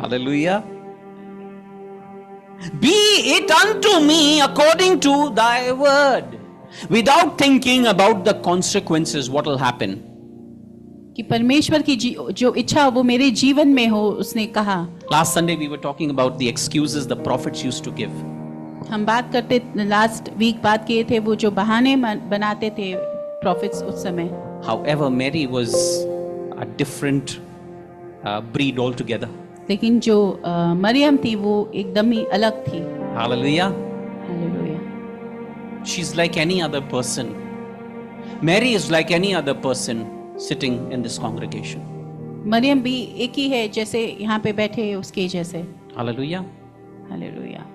Hallelujah. Be it unto me according to thy word. Without thinking about the consequences, what will happen? कि परमेश्वर की जो इच्छा वो मेरे जीवन में हो, उसने कहा। Last Sunday we were talking about the excuses the prophets used to give. हम बात करते लास्ट वीक बात किए थे वो जो बहाने बनाते थे प्रॉफिट्स उस समय। However, Mary was a different breed altogether. लेकिन जो मरियम थी वो एकदम ही अलग थी। Hallelujah. Hallelujah. She's like any other person. Mary is like any other person sitting in this congregation. Mariam भी एक ही है जैसे यहाँ पे बैठे उसके जैसे। Hallelujah. Hallelujah.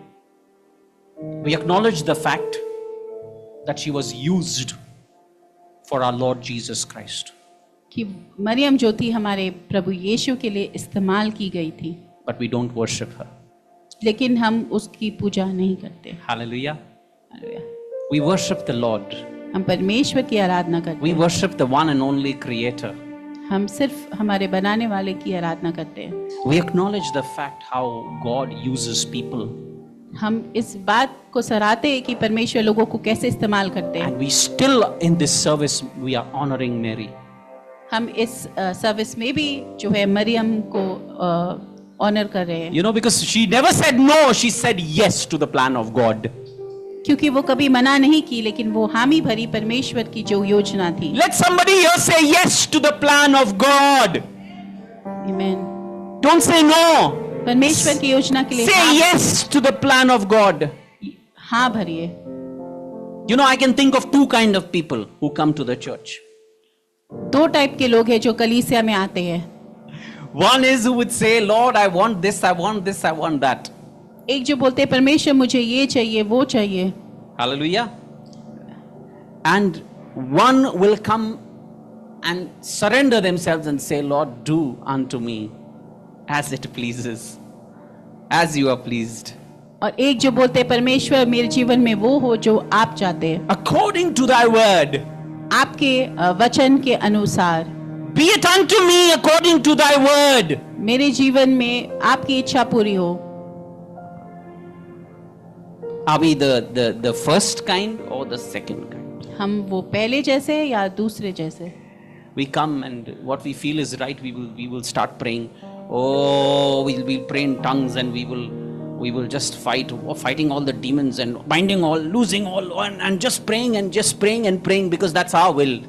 We acknowledge the fact that she was used for our Lord Jesus Christ. कि मरियम जो थी हमारे प्रभु यीशु के लिए इस्तेमाल की गई थी, But we don't worship her. लेकिन हम उसकी पूजा नहीं करते। Hallelujah. Hallelujah. We worship the Lord. हम परमेश्वर की आराधना करते We हैं। worship the one and only Creator. हम सिर्फ हमारे बनाने वाले की आराधना करते हैं। We acknowledge the fact how God uses people. हम इस बात को सराहते हैं कि परमेश्वर लोगों को कैसे इस्तेमाल करते हैं। And we still, in this service, we are honoring Mary. हम इस सर्विस में भी जो है मरियम को ऑनर कर रहे हैं, You know, because she never said no, she said yes to the plan of God. क्योंकि वो कभी मना नहीं की, लेकिन वो हामी भरी परमेश्वर की जो योजना थी। Let somebody here say yes to the plan of God. आमीन। Don't say no. परमेश्वर की योजना के लिए Say yes to the plan of God. हाँ भरिए। You know, I can think of two kind of people who come to the church. दो type के लोग हैं जो कलीसिया में आते हैं। One is who would say, Lord, I want this, I want this, I want that. एक जो बोलते हैं परमेश्वर मुझे ये चाहिए वो चाहिए। Hallelujah. And one will come and surrender themselves and say, Lord, do unto me as it pleases, as you are pleased. और एक जो बोलते हैं परमेश्वर मेरे जीवन में वो हो जो आप चाहते हैं, According to thy word, आपके वचन के अनुसार। be it unto me according to thy word. मेरे जीवन में आपकी इच्छा पूरी हो। Are we the first kind or the second kind? हम वो पहले जैसे या दूसरे जैसे? We come and what we feel is right, we will start praying. Oh, we'll pray in tongues and we will just fighting all the demons and binding all, losing all, and just praying and praying because that's our will.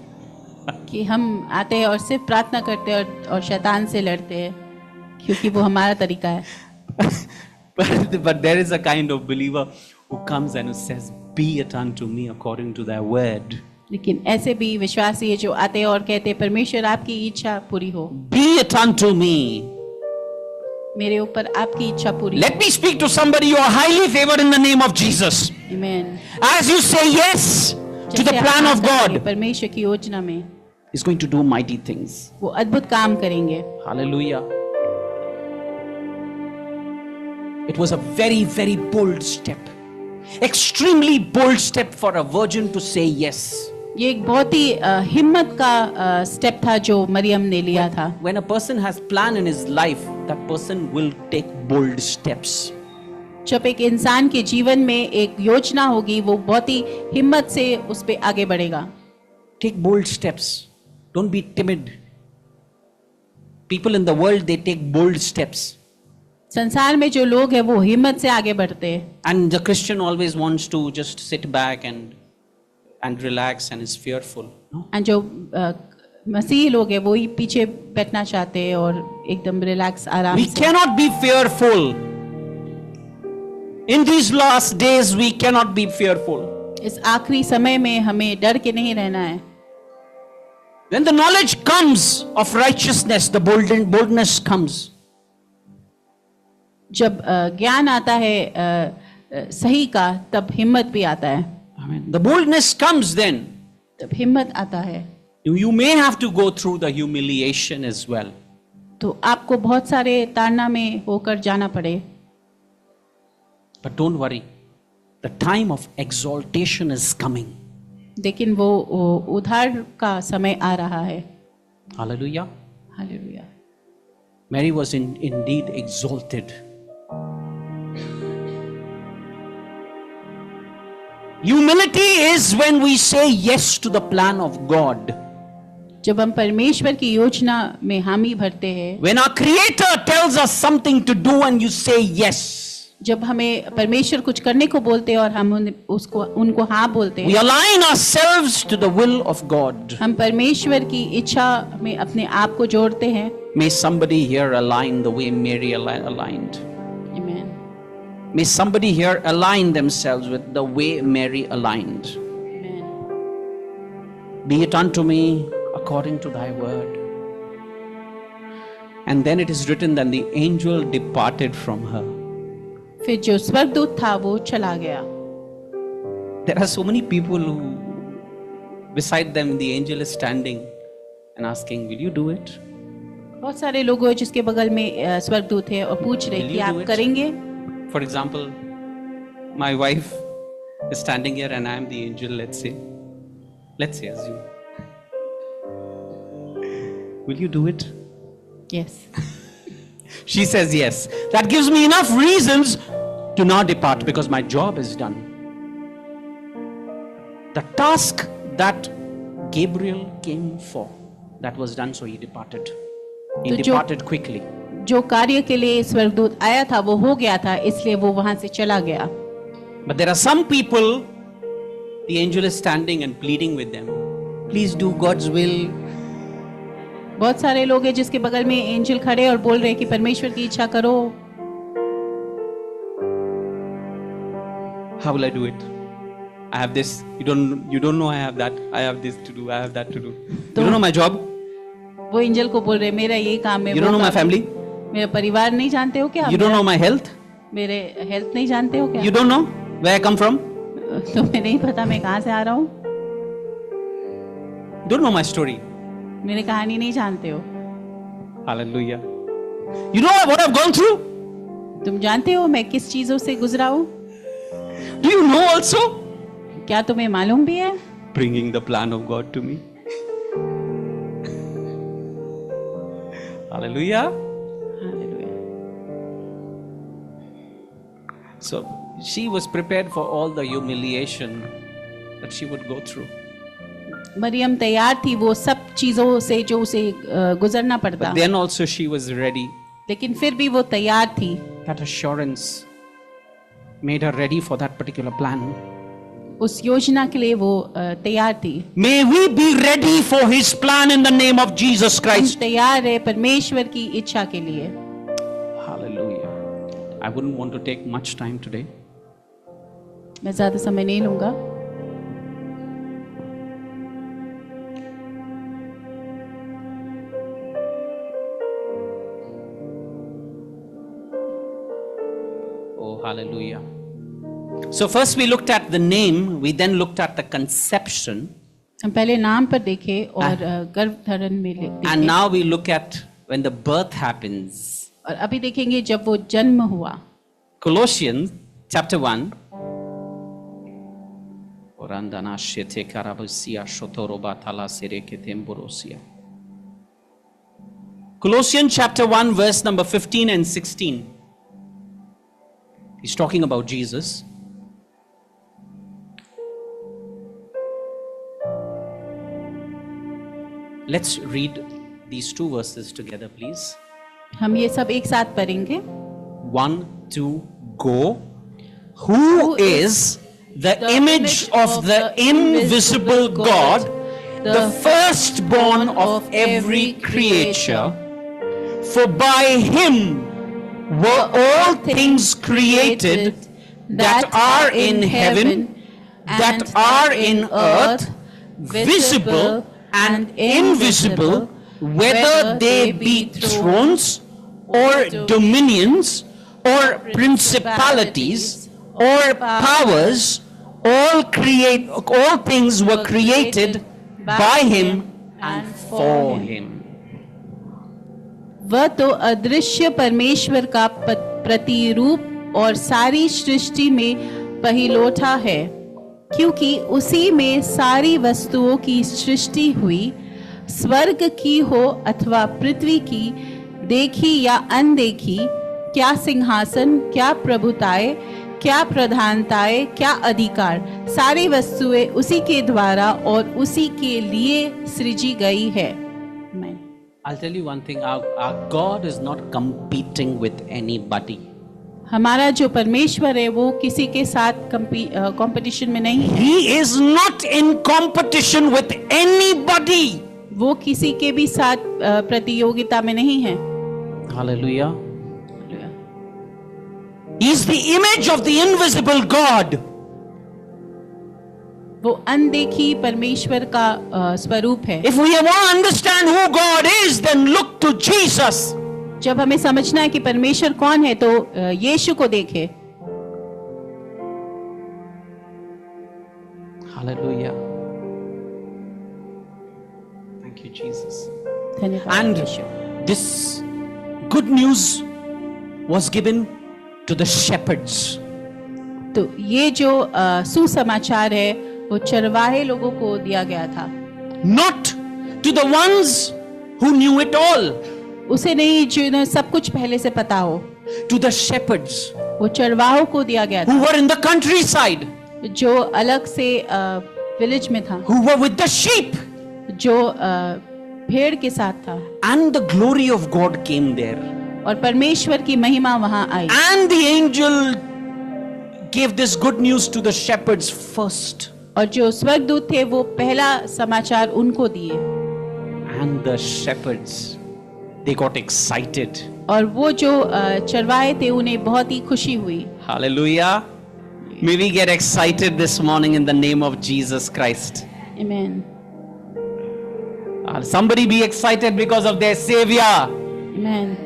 कि हम आते हैं और सिर्फ प्रार्थना करते हैं और शैतान से लड़ते हैं क्योंकि वो हमारा तरीका है। But there is a kind of believer who comes and who says, be it unto me according to thy word. लेकिन ऐसे भी विश्वासी है जो आते हैं और कहते हैं परमेश्वर आपकी इच्छा पूरी हो, Be it unto me. मेरे ऊपर आपकी इच्छा पूरी Let me speak to somebody you are highly favored in the name of Jesus. हो। आमीन। As you say yes to the जैसे plan आप of आते हैं God, परमेश्वर की योजना में He's going to do mighty things. वो अद्भुत काम करेंगे। Hallelujah. It was a very, very bold step. Extremely bold step for a virgin to say yes. ये एक बहुत ही हिम्मत का स्टेप था जो मरियम ने लिया था। When a person has plan in his life, that person will take bold steps. जब एक इंसान के जीवन में एक योजना होगी वो बहुत ही हिम्मत से उस पे आगे बढ़ेगा। Take bold steps. Don't be timid. People in the world, they take bold steps. संसार में जो लोग हैं वो हिम्मत से आगे बढ़ते हैं। And the Christian always wants to just sit back and and relax and is fearful. No? और जो मसीही लोग हैं वो ही पीछे बैठना चाहते हैं और एकदम रिलैक्स आराम We से। cannot be fearful. In these last days, we cannot be fearful. इस आखिरी समय में हमें डर के नहीं रहना है। When the knowledge comes of righteousness, the boldness comes. जब ज्ञान आता है सही का, तब हिम्मत भी आता है। Amen. The boldness comes then. तब हिम्मत आता है। You may have to go through the humiliation as well. तो आपको बहुत सारे ताड़ना में होकर जाना पड़े। But don't worry. The time of exaltation is coming. लेकिन वो उद्धार का समय आ रहा है। Hallelujah. Hallelujah. Mary was indeed exalted. Humility is when we say yes to the plan of God. जब हम परमेश्वर की योजना में हामी भरते हैं, When our Creator tells us something to do and you say yes, जब हमें परमेश्वर कुछ करने को बोलते हैं और हम उनको हाँ बोलते we हैं, align ourselves to the will of God. हम परमेश्वर की इच्छा में अपने आप को जोड़ते हैं। May somebody here align the way Mary aligned. Amen. May somebody here align themselves with the way Mary aligned. Amen. Be it unto me according to thy word. And then it is written that the angel departed from her. फिर जो स्वर्गदूत था वो चला गया। There are so many people who, beside them, the angel is standing and asking, will you do it? बहुत सारे लोग हैं जिसके बगल में स्वर्गदूत है और पूछ रहे Will कि you do आप it? करेंगे? For example, my wife is standing here and I am the angel, let's say. Let's say, assume. Will you do it? Yes. She says yes. That gives me enough reasons to now depart because my job is done. The task that Gabriel came for, that was done, so he departed. He तो जो- departed quickly. जो कार्य के लिए स्वर्गदूत आया था वो हो गया था, इसलिए वो वहां से चला गया। But there are some people, the angel is standing and pleading with them. Please do God's will. बहुत सारे लोग हैं जिसके बगल में एंजल खड़े और बोल रहे हैं कि परमेश्वर की इच्छा करो। How will I do it? I have this. You don't know I have that. I have this to do. I have that to do. You don't know my job. वो एंजल को बोल रहे हैं मेरा ये काम है। You वो don't know my काम है। family. मेरा परिवार नहीं जानते हो क्या? You don't know my health. मेरे हेल्थ नहीं जानते हो क्या? You don't know where I come from. तुम्हें नहीं पता मैं कहाँ से आ रहा हूँ? Don't know my story. मेरी कहानी नहीं जानते हो। Hallelujah. You know what I've gone through? तुम जानते हो मैं किस चीजों से गुजरा हूँ? Do you know also? क्या तुम्हें मालूम भी है? Bringing the plan of God to me. Hallelujah. Hallelujah. So she was prepared for all the humiliation that she would go through. Mariam तैयार थी वो सब चीजों से जो उसे गुजरना पड़ता, But then also she was ready. लेकिन फिर भी वो तैयार थी। That assurance made her ready for that particular plan. उस योजना के लिए वो तैयार थी। May we be ready for His plan in the name of Jesus हम Christ. तैयार है परमेश्वर की इच्छा के लिए। Hallelujah. I wouldn't want to take much time today. मैं ज्यादा समय नहीं लूंगा। Oh, hallelujah. So first we looked at the name, we then looked at the conception, हम पहले नाम पर देखे और गर्भ धारण में देखे, and now we look at when the birth happens. और अभी देखेंगे जब वो जन्म हुआ। Colossians chapter 1. Colossians chapter 1 verse number 15 and 16. He's talking about Jesus. Let's read these two verses together, please. हम ये सब एक साथ पढ़ेंगे। 1, 2, go. Who is the image of the invisible God, the firstborn of every creature. For by him were all things created that are in heaven, that are in earth, visible and invisible, whether they be thrones or dominions or principalities or powers, all things were created by him and for him. वह तो अदृश्य परमेश्वर का प्रतिरूप और सारी सृष्टि में पहिलौठा है, क्योंकि उसी में सारी वस्तुओं की सृष्टि हुई, स्वर्ग की हो अथवा पृथ्वी की, देखी या अनदेखी, क्या सिंहासन, क्या प्रभुताएं, क्या प्रधानताएं, क्या अधिकार, सारी वस्तुएं उसी के द्वारा और उसी के लिए सृजी गई है. I'll tell you one thing, our God is not competing with anybody. हमारा जो परमेश्वर है वो किसी के साथ कंपटीशन में नहीं है. He is not in competition with anybody. वो किसी के भी साथ प्रतियोगिता में नहीं है. Hallelujah. He is the image of the invisible God. वो अनदेखी परमेश्वर का स्वरूप है. If we want to understand who God is, then look to Jesus. जब हमें समझना है कि परमेश्वर कौन है तो यीशु को देखें. Hallelujah. Thank you, Jesus. धन्यवाद And Yeshu. this good news was given to the shepherds. तो ये जो सुसमाचार है वो चरवाहे लोगों को दिया गया था. Not to the ones who knew it all. उसे नहीं जिन्हें सब कुछ पहले से पता हो. To the shepherds वो चरवाहों को दिया गया who था were in the countryside, जो अलग से विलेज में था, who were with the sheep. जो भेड़ के साथ था. And the glory of God came there. और परमेश्वर की महिमा वहां आई. And the angel gave this good news to the shepherds first. और जो स्वर्गदूत थे वो पहला समाचार उनको दिए. And the shepherds, they got excited. और वो जो चरवाहे थे उन्हें बहुत ही खुशी हुई. Hallelujah. May we get excited this morning in the name of Jesus Christ. Amen. Somebody be excited because of their Savior. Amen.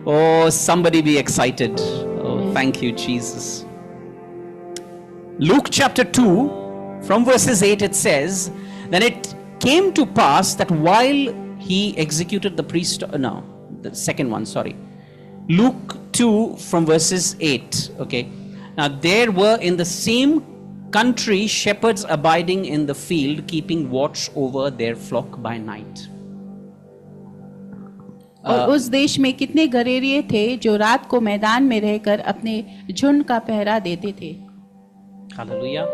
Oh, somebody be excited. Oh, thank you, Jesus. Luke chapter 2, from verses 8, it says, Then it came to pass that while he executed the priest, the second one, sorry. Luke 2 from verses 8, okay. Now there were in the same country shepherds abiding in the field, keeping watch over their flock by night. और उस देश में कितने गरेरिये थे जो रात को मैदान में रहकर अपने झुंड का पहरा देते थे. Hallelujah.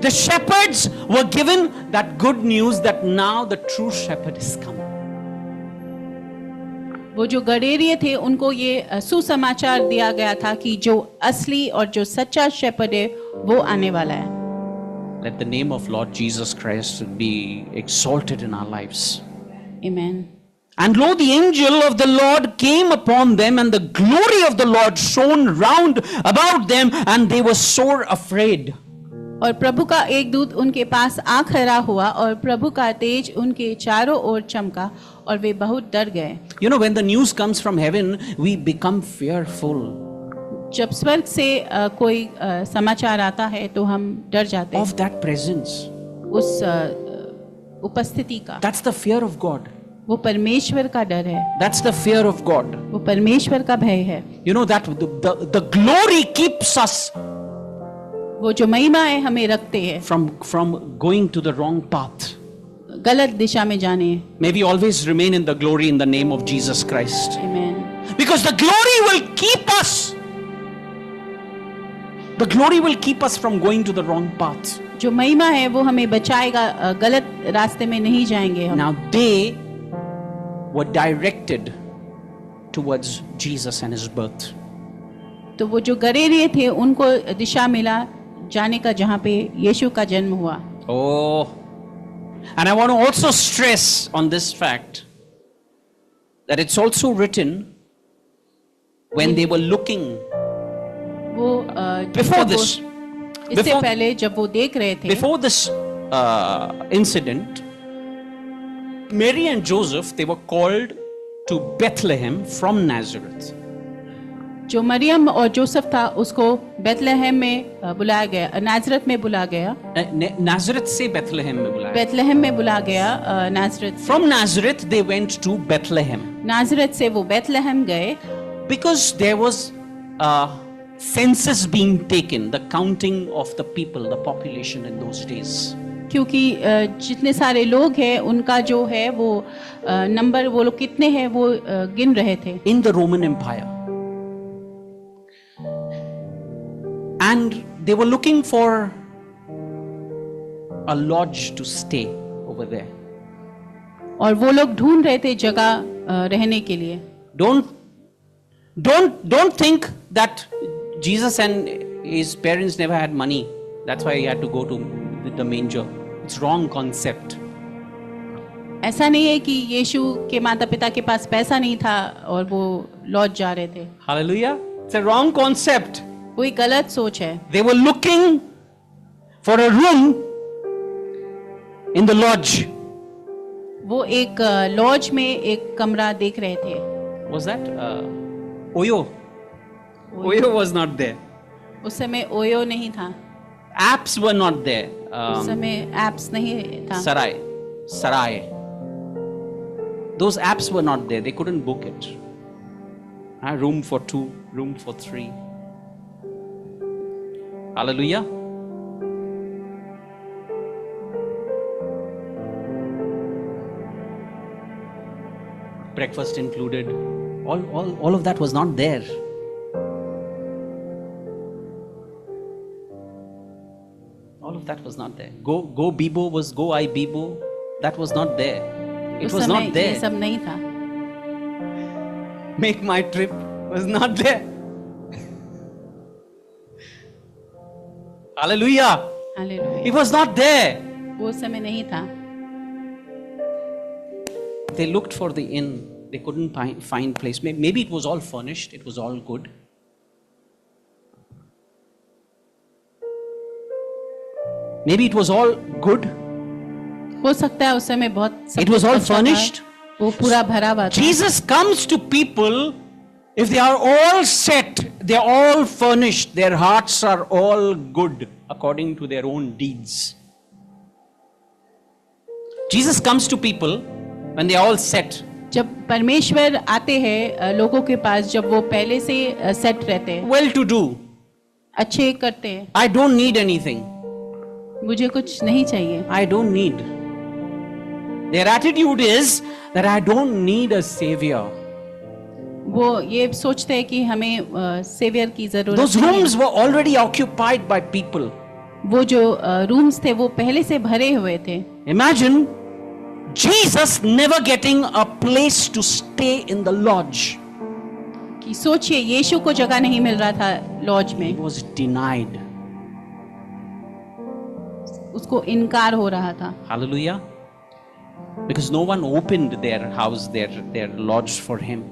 The shepherds were given that good news that now the true shepherd is come. वो जो गडेरिये थे उनको ये सुसमाचार दिया गया था कि जो असली और जो सच्चा शेपर्ड है वो आने वाला है. Let the name of Lord Jesus Christ be exalted in our lives. Amen. And lo, the angel of the Lord came upon them, and the glory of the Lord shone round about them, and they were sore afraid. और प्रभु का एक दूत उनके पास आ खड़ा हुआ और प्रभु का तेज उनके चारों ओर चमका और वे बहुत डर गए. You know, when the news comes from heaven, we become fearful. जब स्वर्ग से कोई समाचार आता है तो हम डर जाते हैं. Of that presence. उस उपस्थिति का. That's the fear of God. वो परमेश्वर का डर है. That's the fear of God. वो परमेश्वर का भय है. You know that the glory keeps us वो जो महिमा है हमें रखते हैं from going to the wrong path. गलत दिशा में जाने. May we always remain in the glory in the name of Jesus Christ. Amen. Because the glory will keep us. The glory will keep us from going to the wrong path. जो महिमा है वो हमें बचाएगा, गलत रास्ते में नहीं जाएंगे हम. Now they were directed towards Jesus and his birth. तो वो जो गरेरिये थे उनको दिशा मिला जाने का जहाँ पे यीशु का जन्म हुआ। Oh, and I want to also stress on this fact that it's also written when they were looking वो before जब this, वो- इससे before- पहले जब वो देख रहे थे, before this incident, Mary and Joseph, they were called to Bethlehem from Nazareth. जो मरियम और जोसेफ था उसको बेथलेहम में बुलाया गया, नाजरत में बुलाया गया, Nazareth से Bethlehem में बुलाया. बेथलेहम में बुलाया गया, नाजरत से। From Nazareth they went to Bethlehem नाजरत से वो बेथलेहम गए because there was a census being taken, the counting of the people, the population in those days. क्योंकि जितने सारे लोग हैं उनका जो है वो नंबर, वो लोग कितने हैं वो गिन रहे थे In the Roman Empire. And they were looking for a lodge to stay over there. और वो लोग ढूंढ रहे थे जगह रहने के लिए। Don't think that Jesus and his parents never had money. That's why he had to go to the manger. It's wrong concept. ऐसा नहीं है कि यीशु के माता पिता के पास पैसा नहीं था और वो लौट जा रहे थे। Hallelujah. It's a wrong concept. कोई गलत सोच है। They were looking for a room in the lodge. वो एक लॉज में एक कमरा देख रहे थे। Was that Oyo? Oyo was not there. उस समय ओयो नहीं था, Apps were not there. उस समय एप्स नहीं था। Sarai. Those apps were not there. They couldn't book it. Room for 2, room for 3. Hallelujah. Breakfast included. All of that was not there. All of that was not there. Go Bibo was Go I Bibo. That was not there. It उस was समय not ये there. सब नहीं था। Make my trip was not there. Hallelujah. Hallelujah. It was not there. वो उस समय नहीं था। They looked for the inn. They couldn't find place. Maybe it was all furnished. It was all good. Maybe it was all good. हो सकता है उस समय बहुत सब It was कुछ all अच्छा था, furnished. वो पूरा भरा हुआ था। Jesus comes to people if they are all set, they are all furnished, their hearts are all good according to their own deeds. Jesus comes to people when they are all set. जब परमेश्वर आते हैं लोगों के पास, जब वो पहले से सेट रहते हैं, Well to do. अच्छे करते हैं, I don't need anything. मुझे कुछ नहीं चाहिए। I don't need. Their attitude is that I don't need a savior. वो ये सोचते हैं कि हमें सेवियर की जरूरत Those नहीं rooms है। were already occupied by people. वो जो रूम्स थे वो पहले से भरे हुए थे। Imagine Jesus never getting a place to stay in the lodge. कि सोचिए यीशु को जगह नहीं मिल रहा था लॉज He में, was denied. उसको इनकार हो रहा था। Hallelujah. Because no one opened their house, their lodge for him.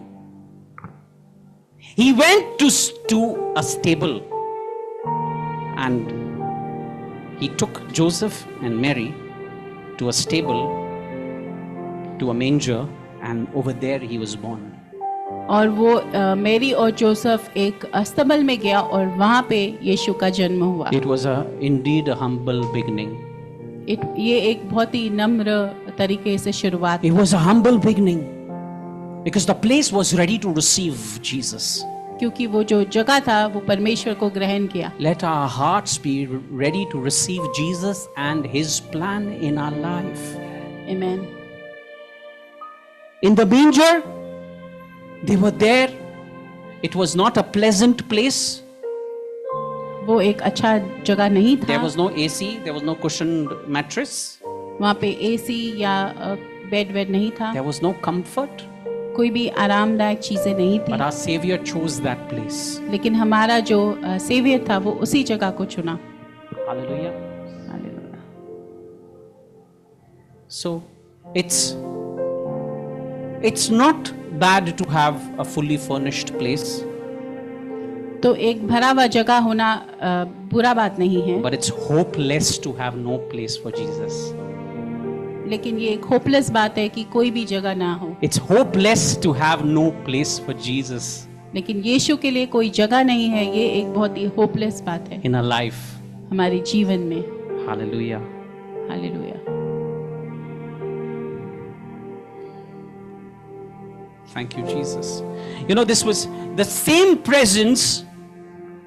He went to a stable and he took Joseph and Mary to a stable, to a manger, and over there he was born. और वो Mary और Joseph एक अस्तबल में गया और वहां पे यीशु का जन्म हुआ। It was indeed a humble beginning. ये एक बहुत ही नम्र तरीके से शुरुआत। It was a humble beginning because the place was ready to receive Jesus. क्योंकि वो जो जगह था वो परमेश्वर को ग्रहण किया। Let our hearts be ready to receive Jesus and his plan in our life. Amen. In the manger, they were there. It was not a pleasant place. वो एक अच्छा जगह नहीं था। There was no AC, there was no cushioned mattress, वहाँ पे AC या bed वेड नहीं था, there was no comfort. कोई भी आरामदायक चीजें नहीं थी। But our Savior chose that place. लेकिन हमारा जो सेवियर था वो उसी जगह को चुना। Hallelujah. Hallelujah. So it's not bad to have a fully furnished place, तो एक भरा हुआ जगह होना बुरा बात नहीं है, but it's hopeless to have no place for Jesus. लेकिन ये एक होपलेस बात है कि कोई भी जगह ना हो। It's hopeless to have no place for Jesus लेकिन यीशु के लिए कोई जगह नहीं है, ये एक बहुत ही होपलेस बात है in our life. हमारे जीवन में। Hallelujah. Hallelujah. Thank you, Jesus. You know, this was the same presence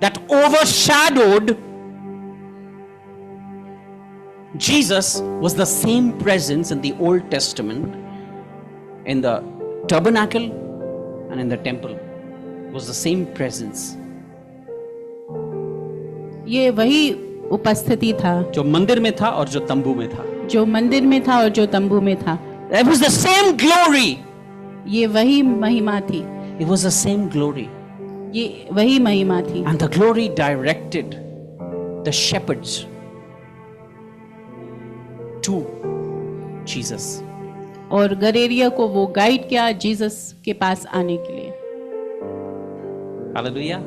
that overshadowed Jesus, was the same presence in the Old Testament, in the tabernacle and in the temple. It was the same presence. ये वही उपस्थिति था जो मंदिर में था और जो तंबू में था. जो मंदिर में था और जो तंबू में था। It was the same glory. ये वही महिमा थी, It was the same glory. ये वही महिमा थी। And the glory directed the shepherds to Jesus. और गरेरिया को वो गाइड किया जीसस के पास आने के लिए। Hallelujah.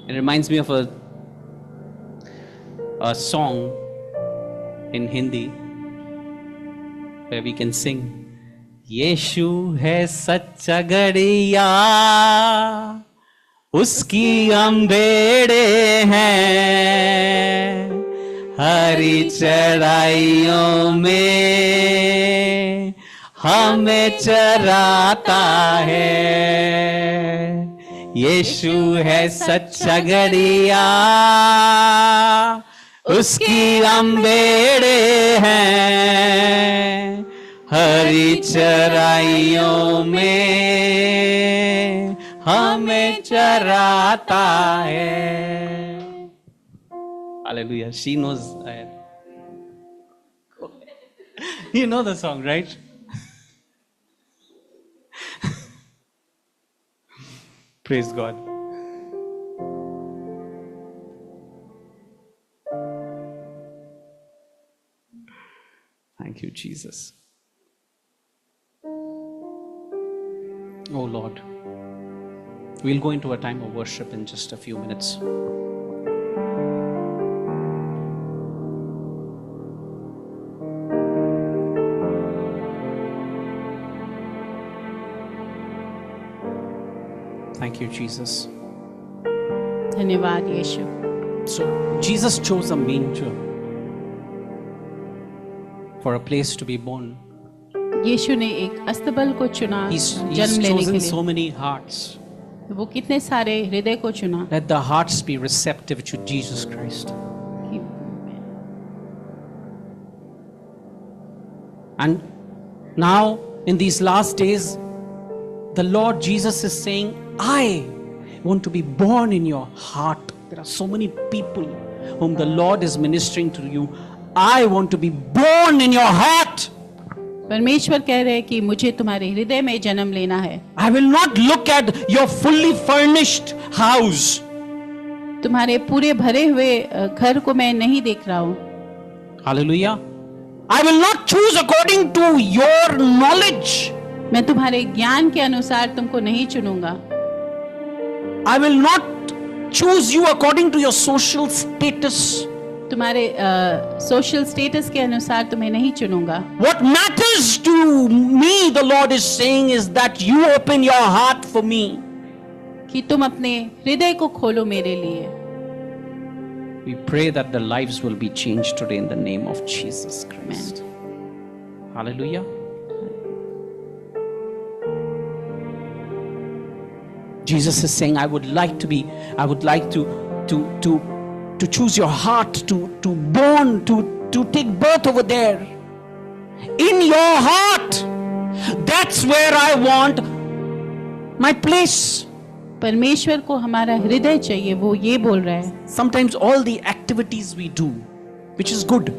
It reminds me of a song in Hindi where we can sing, यीशु है सच्चा गड़िया, उसकी अंबेड़े हैं, हरी चढ़ाइयों में हमें चराता है। यीशु है सच्चा गड़िया, उसकी अंबेड़े हैं, हरी चराइयों में हमें चराता है। Hallelujah. She knows. You know the song, right? Praise God. Thank you, Jesus. Oh Lord, we'll go into a time of worship in just a few minutes. Thank you, Jesus. धन्यवाद यीशु। So, Jesus chose a manger for a place to be born. यीशु ने एक अस्तबल को चुना He's जन्म लेने के chosen लिए। so many hearts. वो कितने सारे हृदय को चुना Let the hearts be receptive to Jesus Christ. कि And now, in these last days, the Lord Jesus is saying, I want to be born in your heart. There are so many people whom the Lord is ministering to you. I want to be born in your heart. परमेश्वर कह रहे हैं कि मुझे तुम्हारे हृदय में जन्म लेना है। I will not look at your fully furnished house. तुम्हारे पूरे भरे हुए घर को मैं नहीं देख रहा हूँ। Hallelujah. I will not choose according to your knowledge. मैं तुम्हारे ज्ञान के अनुसार तुमको नहीं चुनूंगा। I will not choose you according to your social status. तुम्हारे सोशल स्टेटस के अनुसार तुम्हें नहीं चुनूंगा। What matters to me, the Lord is saying, is that you open your heart for me. कि तुम अपने हृदय को खोलो मेरे लिए। We pray that the lives will be changed today in the name of Jesus Christ. Hallelujah. Jesus is saying, I would like to choose your heart, to born, to take birth over there. In your heart. That's where I want my place. परमेश्वर को हमारा हृदय चाहिए, वो ये बोल रहा है। Sometimes all the activities we do, which is good,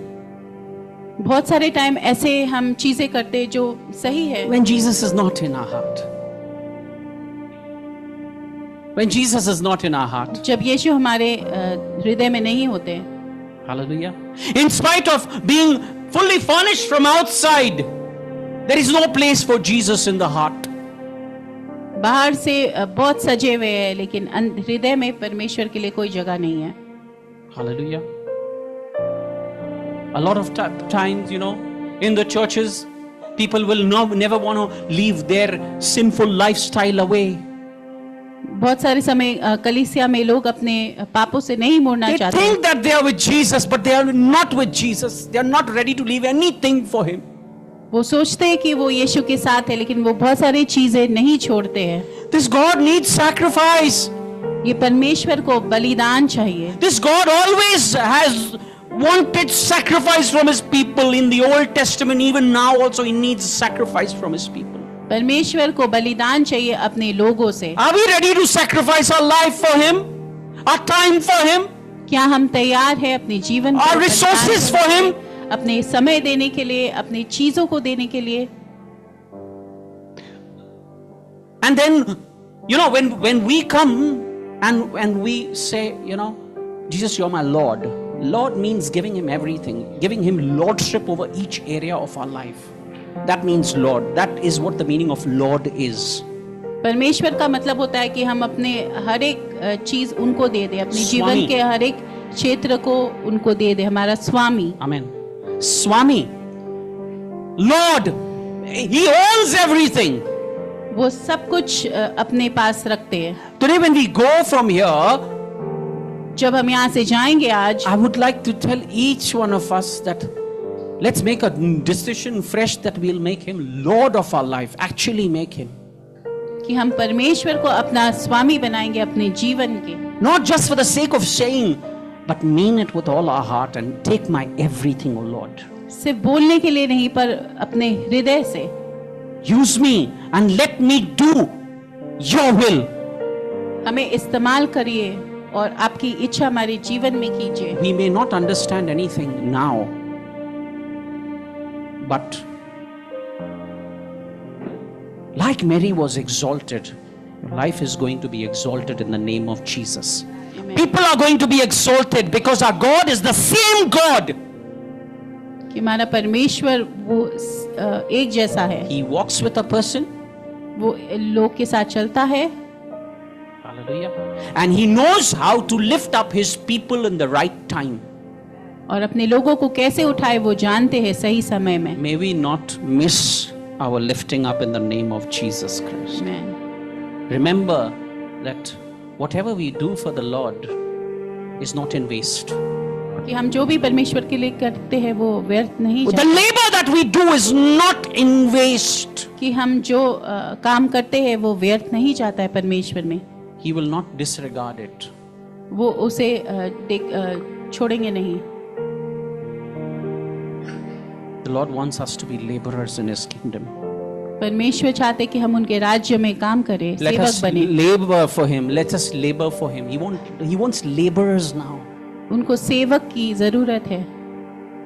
बहुत सारे टाइम ऐसे हम चीजें करते जो सही है, when Jesus is not in our heart. when Jesus is not in our heart. जब यीशु हमारे हृदय में नहीं होते। Hallelujah. In spite of being fully furnished from outside, there is no place for Jesus in the heart. बाहर से बहुत सजे हुए हैं, लेकिन हृदय में परमेश्वर के लिए कोई जगह नहीं है। Hallelujah. A lot of times, in the churches, people will never want to leave their sinful lifestyle away. बहुत सारे समय कलीसिया में लोग अपने पापों से नहीं मुड़ना They चाहते। think that they are with Jesus, but they are not with Jesus. They are not ready to leave anything for Him. वो सोचते हैं कि वो यीशु के साथ है, लेकिन वो बहुत सारी चीजें नहीं छोड़ते हैं। This God needs sacrifice. ये परमेश्वर को बलिदान चाहिए। This God always has wanted sacrifice from His people in the Old Testament. Even now also He needs sacrifice from His people. परमेश्वर को बलिदान चाहिए अपने लोगों से। Are we ready to sacrifice our life for Him? Our time for Him? क्या हम तैयार हैं अपने जीवन को Our resources for Him? अपने समय देने के लिए, अपनी चीजों को देने के लिए? And then, when we come and we say, Jesus, you're my Lord. Lord means giving Him everything, giving Him lordship over each area of our life. That means Lord. That is what the meaning of Lord is. परमेश्वर का मतलब होता है कि हम अपने हर एक चीज उनको दे दे, अपने जीवन के हर एक क्षेत्र को उनको दे दे, हमारा स्वामी। Amen. Swami, Lord, He owns everything. वो सब कुछ अपने पास रखते हैं। Today when we go from here, जब हम यहाँ से जाएंगे आज, I would like to tell each one of us that let's make a decision fresh that we'll make Him Lord of our life. Actually make Him. कि हम परमेश्वर को अपना स्वामी बनाएंगे अपने जीवन के। Not just for the sake of saying, but mean it with all our heart and take my everything, O Lord. सिर्फ बोलने के लिए नहीं, पर अपने हृदय से। Use me and let me do your will. हमें इस्तेमाल करिए और आपकी इच्छा हमारे जीवन में कीजिए। We may not understand anything now, but like Mary was exalted, your life is going to be exalted in the name of Jesus. Amen. People are going to be exalted because our God is the same God. कि हमारा परमेश्वर वो एक जैसा है। He walks with a person. वो लोग के साथ चलता है। Hallelujah. And He knows how to lift up His people in the right time. और अपने लोगों को कैसे उठाए वो जानते हैं सही समय में। May we not miss our lifting up in the name of Jesus Christ. Amen. Remember that whatever we do for the Lord is not in waste. कि हम जो भी परमेश्वर के लिए करते हैं वो व्यर्थ नहीं The जाता। labor that we do is not in waste. कि हम जो काम करते हैं वो व्यर्थ नहीं जाता है परमेश्वर में। He will not disregard it. वो उसे छोड़ेंगे नहीं। The Lord wants us to be laborers in His kingdom. परमेश्वर चाहते कि हम उनके राज्य में काम करें, Let सेवक us बने। labor for Him. Let us labor for Him. He wants laborers now. उनको सेवक की जरूरत है।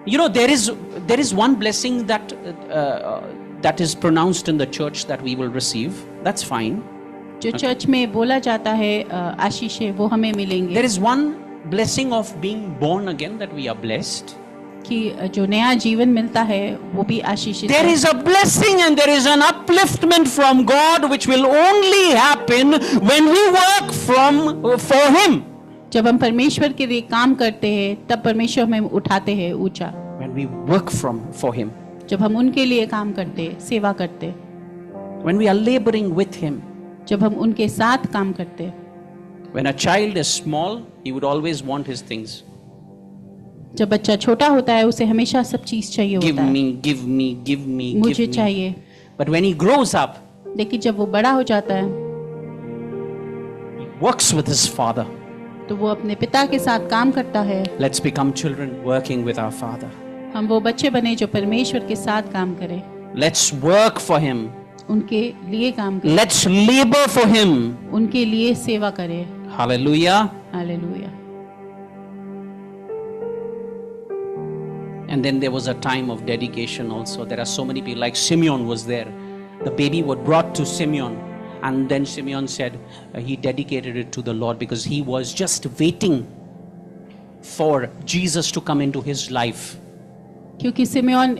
There is one blessing that is pronounced in the church that we will receive. That's fine. जो चर्च में बोला जाता है आशीषें वो हमें मिलेंगे। There is one blessing of being born again that we are blessed. कि जो नया जीवन मिलता है वो भी आशीषित There है। is a blessing and there is an upliftment from God which will only happen when we work for Him. जब हम परमेश्वर के लिए काम करते हैं तब परमेश्वर हमें उठाते हैं ऊंचा। When we work for Him. जब हम उनके लिए काम करते हैं, सेवा करते हैं, When we are laboring with Him. जब हम उनके साथ काम करते हैं। When a child is small, he would always want his things. जब बच्चा छोटा होता है उसे हमेशा सब चीज चाहिए Give होता है। me, give me, give me, मुझे give me. चाहिए। But when he grows up, लेकिन जब वो बड़ा हो जाता है he works with his father. तो वो अपने पिता के साथ काम करता है। Let's become children working with our father. हम वो बच्चे बने जो परमेश्वर के साथ काम करें, Let's work for Him. उनके लिए काम करें, Let's labor for Him. उनके लिए सेवा करें। Hallelujah. Hallelujah. And then there was a time of dedication also. There are so many people, like Simeon was there. The baby was brought to Simeon. And then Simeon said he dedicated it to the Lord because he was just waiting for Jesus to come into his life. क्योंकि सिमेओन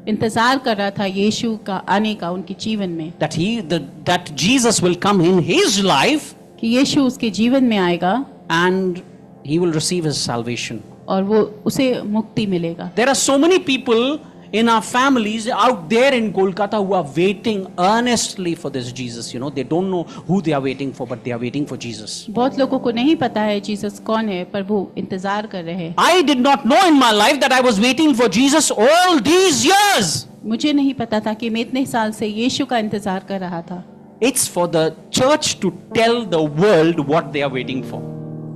इंतजार कर रहा था यीशु का आने का उनके जीवन में, That Jesus will come in his life कि यीशु उसके जीवन में आएगा and he will receive his salvation. और वो उसे मुक्ति मिलेगा. There are so many people in our families out there in Kolkata who are waiting earnestly for this Jesus. You know, they don't know who they are waiting for, but they are waiting for Jesus. बहुत लोगों को नहीं पता है Jesus कौन है, पर वो इंतजार कर रहे हैं. I did not know in my life that I was waiting for Jesus all these years. मुझे नहीं पता था कि मैं इतने साल से यीशु का इंतजार कर रहा था. It's for the church to tell the world what they are waiting for.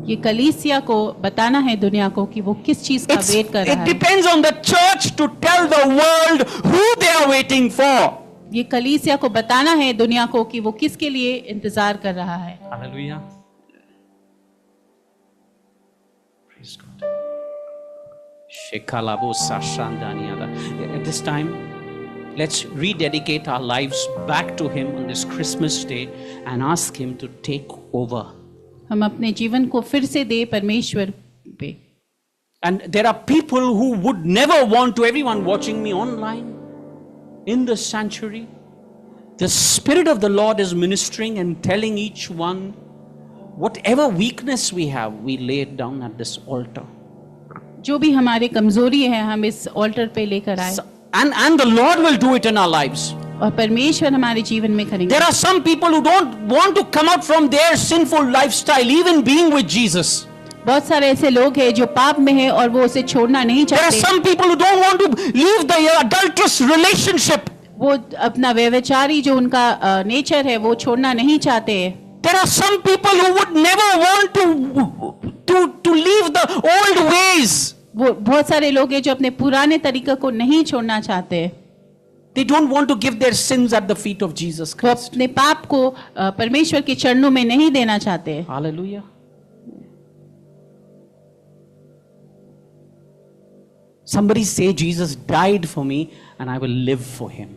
ये कलीसिया को बताना है दुनिया को कि वो किस चीज का वेट कर रहा It है. depends on the church to tell the world who they are waiting for. ये कलीसिया को बताना है दुनिया को कि वो किसके लिए इंतजार कर रहा है. Hallelujah. Praise God. Shekalabo sashandaniada. At this time, let's rededicate our lives back to Him on this Christmas day and ask Him to take over. हम अपने जीवन को फिर से दे परमेश्वर पे. And there are people who would never want to, everyone watching me online, in the sanctuary, the Spirit of the Lord is ministering and telling each one, whatever weakness we have, we lay it down at this altar. जो भी हमारे कमजोरी है हम इस alter पे लेकर आए. And the Lord will do it in our lives. और परमेश्वर हमारे जीवन में करेंगे. There are some people who don't want to come out from their sinful lifestyle, even being with Jesus. बहुत सारे ऐसे लोग हैं जो पाप में है और वो उसे छोड़ना नहीं There are चाहते. some people who don't want to leave the adulterous relationship. वो अपना व्यभिचारी जो उनका नेचर है वो छोड़ना नहीं चाहते. There are some people who would never want to leave the old ways. वो बहुत सारे लोग हैं जो अपने पुराने तरीके को नहीं छोड़ना चाहते. They don't want to give their sins at the feet of Jesus वो Christ. अपने पाप को परमेश्वर के चरणों में नहीं देना चाहते. Hallelujah. Somebody say Jesus died for me and I will live for him.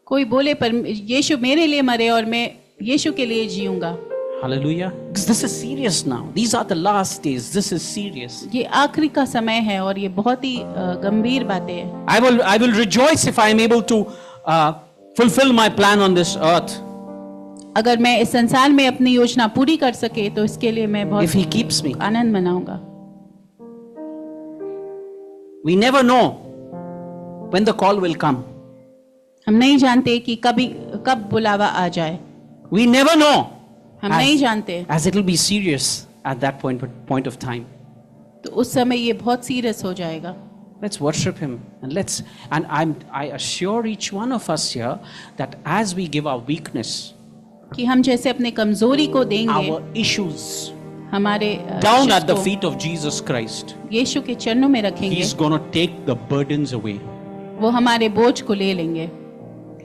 कोई बोले पर यीशु मेरे लिए मरे और मैं यीशु के लिए जीऊंगा. Hallelujah. Because this is serious now. These are the last days. This is serious. ये आखिरी का समय है और ये बहुत ही गंभीर बातें हैं. I will rejoice if I am able to fulfill my plan on this earth. अगर मैं इस संसार में अपनी योजना पूरी कर सके तो इसके लिए मैं If बहुत he keeps me. Anand मनाऊंगा. We never know when the call will come. हम नहीं जानते कि कब बुलावा आ जाए. We never know. हम नहीं जानते. As it will be serious at that point of time. तो उस समय ये बहुत सीरियस हो जाएगा. Let's worship him and I assure each one of us here that as we give our weakness, कि हम जैसे अपने कमजोरी को देंगे our issues हमारे down issues at the को feet of Jesus Christ, यीशु के चरणों में रखेंगे, he's going to take the burdens away. वो हमारे बोझ को ले लेंगे.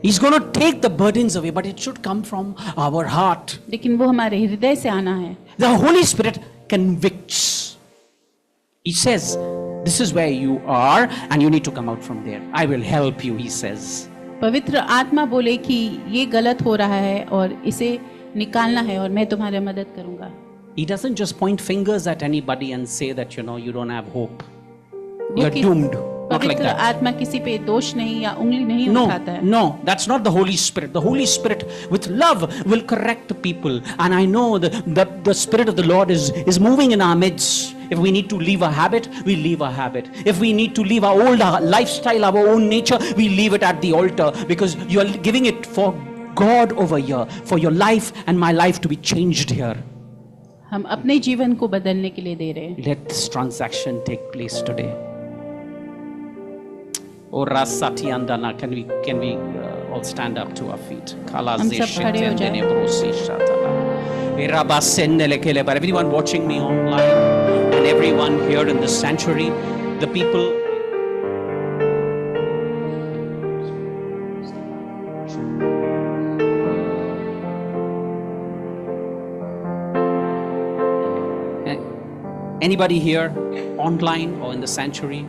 He's going to take the burdens away, but it should come from our heart. लेकिन वो हमारे हृदय से आना है. The Holy Spirit convicts. He says, this is where you are and you need to come out from there. I will help you, he says. पवित्र आत्मा बोले कि ये गलत हो रहा है और इसे निकालना है और मैं तुम्हारी मदद करूंगा. He doesn't just point fingers at anybody and say that, you don't have hope. वो You're doomed. Not like पवित्र that. आत्मा किसी पे दोष नहीं या उंगली नहीं उठाता है. No, that's not the Holy Spirit. The Holy Spirit with love will correct people. And I know the Spirit of the Lord is moving in our midst. If we need to leave a habit, we leave a habit. If we need to leave our old lifestyle, our own nature, we leave it at the altar, because you are giving it for God over here, for your life and my life to be changed here. हम अपने जीवन को बदलने के लिए दे रहे हैं. Let this transaction take place today. Oh, Rasati Andana, can we all stand up to our feet? हम सब खड़े हो जाएं. But everyone watching me online and everyone here in the sanctuary, the people. Anybody here online or in the sanctuary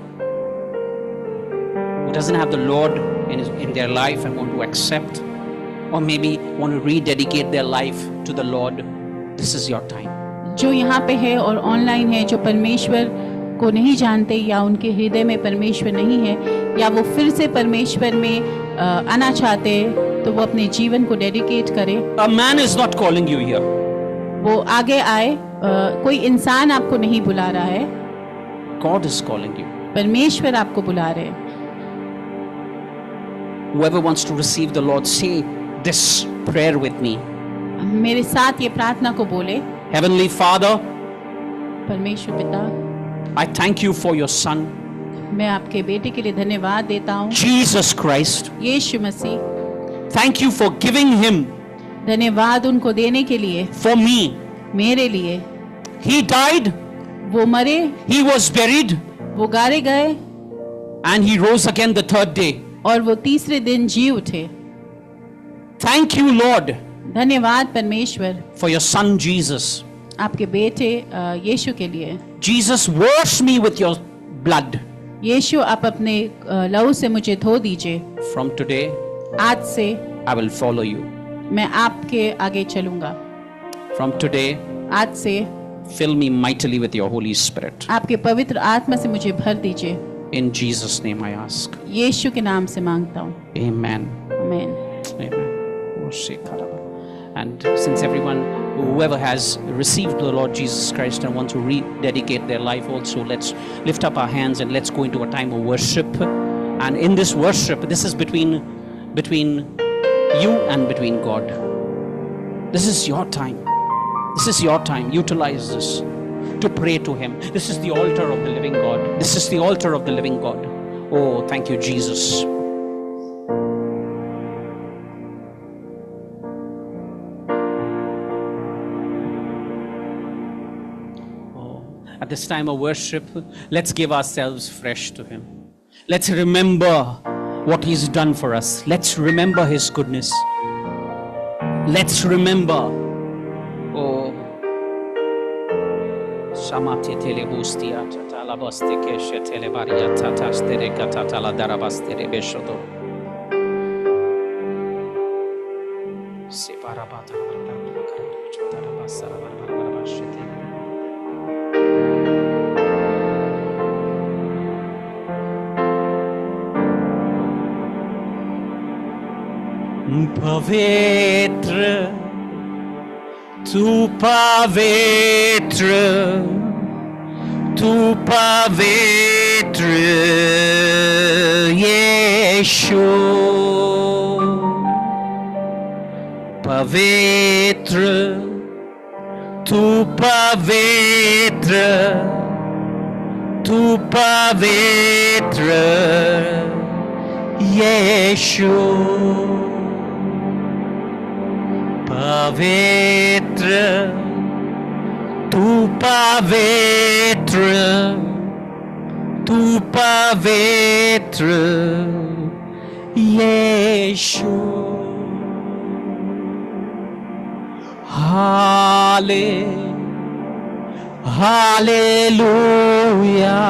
who doesn't have the Lord in their life and want to accept, or maybe want to rededicate their life to the Lord, this is your time. जो यहाँ पे है और online है, जो परमेश्वर को नहीं जानते या उनके हृदय में परमेश्वर नहीं है, या वो फिर से परमेश्वर में आना चाहते हैं, तो वो अपने जीवन को डेडिकेट करें। A man is not calling you here. वो आगे आए। कोई इंसान आपको नहीं बुला रहा है, God is calling you. परमेश्वर आपको बुला रहे हैं। Whoever wants to receive the Lord, say this prayer with me. मेरे साथ ये प्रार्थना को बोले। Heavenly Father, परमेश्वर पिता, I thank you for your Son, मैं आपके बेटे के लिए धन्यवाद देता हूँ, Jesus Christ. Yeshu Masih. Thank you for giving him धन्यवाद उनको देने के लिए, for me. मेरे लिए। He died, वो मरे, he was buried, वो गाड़े गए and he rose again the third day. और वो तीसरे दिन जी उठे। Thank you, Lord, धन्यवाद परमेश्वर for your Son Jesus. आपके बेटे यीशु के लिए। Jesus, wash me with your blood. यीशु आप अपने लहू से मुझे धो दीजिए। From today, आज से I will follow you. मैं आपके आगे चलूंगा। From today, आज से fill me mightily with your Holy Spirit. आपके पवित्र आत्मा से मुझे भर दीजिए। In Jesus' name I ask. यीशु के नाम से मांगता हूँ, Amen. आमीन। Amen. And since everyone, whoever has received the Lord Jesus Christ and wants to rededicate their life also, let's lift up our hands and let's go into a time of worship. And in this worship, this is between you and between God. This is your time. This is your time. Utilize this to pray to Him. This is the altar of the living God. This is the altar of the living God. Oh, thank you, Jesus. At this time of worship, let's give ourselves fresh to Him. Let's remember what He's done for us. Let's remember His goodness. Let's remember. Oh, Samati telebustia tatalabaste keshe telebaria tatastere katatala darabastere beshodo. Separabata पवित्र तू पवित्र यीशु पवित्र तू पवित्र यीशु पवित्र तू पवित्र Yeshu hallelujah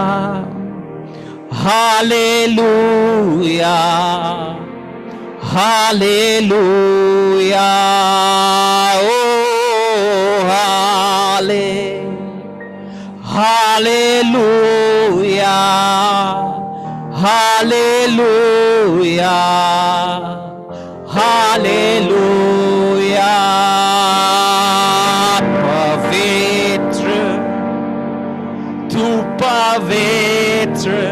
hallelujah hallelujah Hallelujah, hallelujah, hallelujah. Pavitra,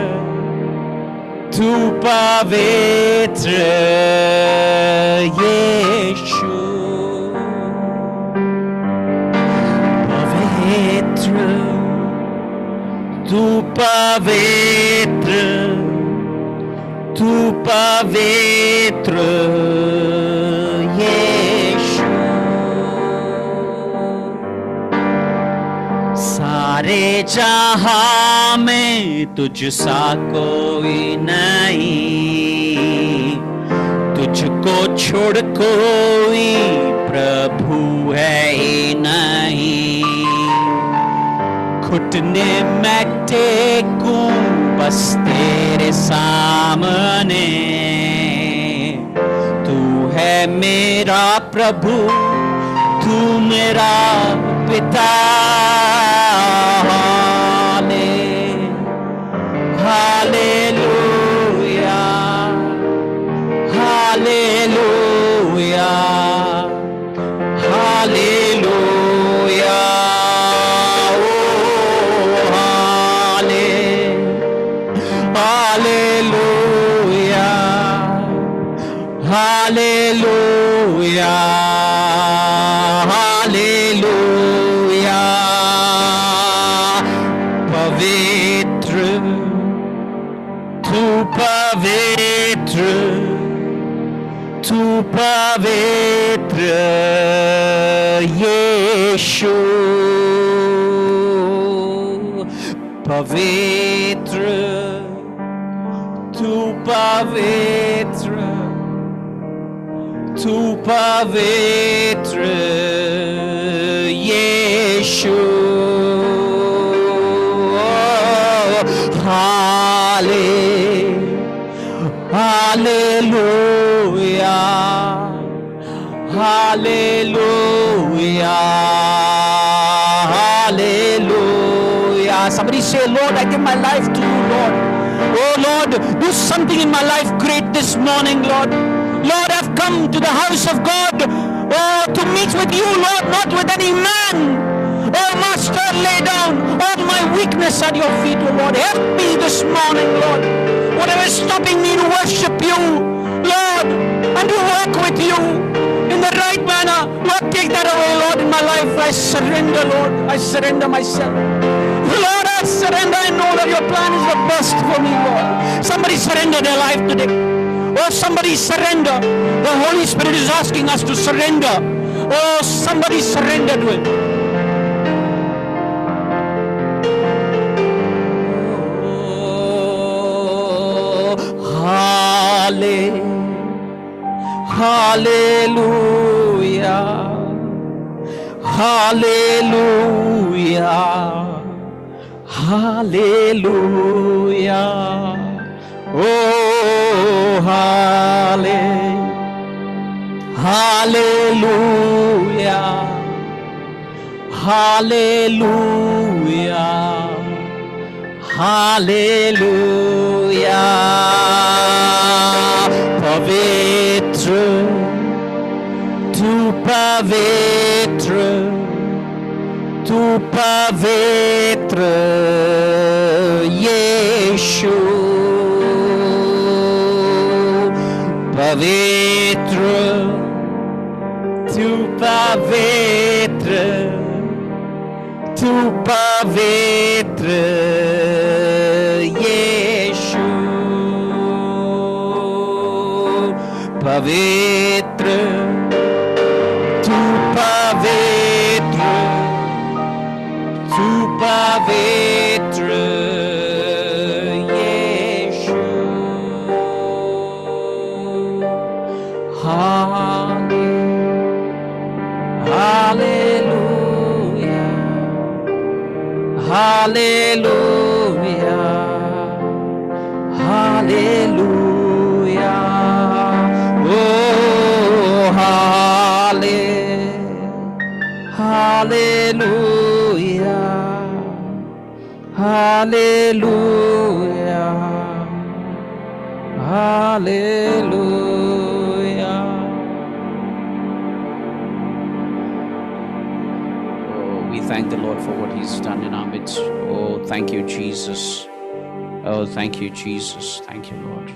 tu pavitra, Yeshu. Pavitra. तू पवित्र यीशु सारे जहां में तुझसा कोई नहीं, तुझको छोड़ कोई प्रभु है ही नहीं। घुटने मैं टेकूं बस तेरे सामने, तू है मेरा प्रभु, तू मेरा पिता। हालेलुया, हालेलुया, हालेलुया, ओ हालेलुया, हालेलुया, हालेलुया। पवित्र, तू पवित्र, तू पवित्र यीशु। पवित्र, तू पवित्र, तू पवित्र Yeshu. Hallelujah, hallelujah, hallelujah. Somebody say, Lord, I give my life to you, Lord. Oh Lord, do something in my life great this morning, Lord. Lord, I've come to the house of God, oh, to meet with you, Lord, not with any man. Oh Master, lay down all my weakness at your feet, oh Lord. Help me this morning, Lord. Whatever is stopping me to worship you, Lord, and to walk with you in the right manner, Lord, take that away, Lord, in my life. I surrender, Lord. I surrender myself. Lord, I surrender. I know that your plan is the best for me, Lord. Somebody surrender their life today. Oh, somebody surrender. The Holy Spirit is asking us to surrender. Oh, somebody surrender to Him. Hallelujah, hallelujah, hallelujah, oh hallelujah, hallelujah, hallelujah. पवित्र, तू पवित्र, तू पवित्र यीशु। पवित्र, तू पवित्र, तू पवित्र यीशु। पवित्र, तू पवित्र, तू पवित्र Yeshu. Hallelujah, hallelujah, hallelujah, oh hallelujah, hallelujah, hallelujah. Oh, we thank the Lord for what He's done in our midst. Oh, thank you, Jesus. Oh, thank you, Jesus. Thank you, Lord.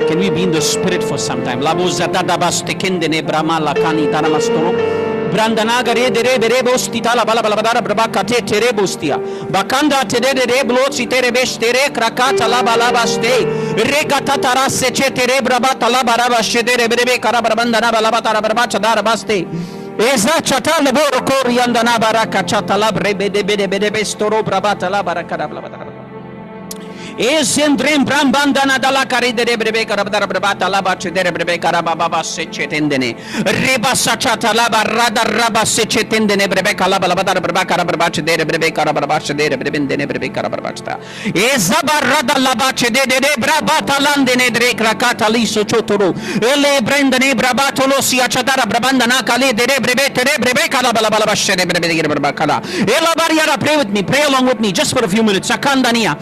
Can we be in the spirit for some time? Brandanagare de rebos titala balabalabara brabakate terebostia bakanda tede reblosi terebestere krakata labalabaste regatata seche terebrabata labarabashe derebe karabrabandana balabatara brabacha darabaste eza chata leboro koriandana baraka chata labrebe de bestoro brabata labarakara blabatara. Ezendrem brambandana dala karidere brebe karabdara brabata laba chedere brebe karababa sechetendene. Reba sachata laba rada raba sechetendene brebe kalaba labadara braba karababa chedere brebe karababa chedere brebendene brebe karababachta. Ezaba rada laba chedere brabata landene dre krakata liso chotoro. Ele brendene brabatolo si achadara brabandana kale dere brebe tere brebe kalaba labala shede brebe braba kala. Ela bariara, pray with me, pray along with me just for a few minutes. Sakandania.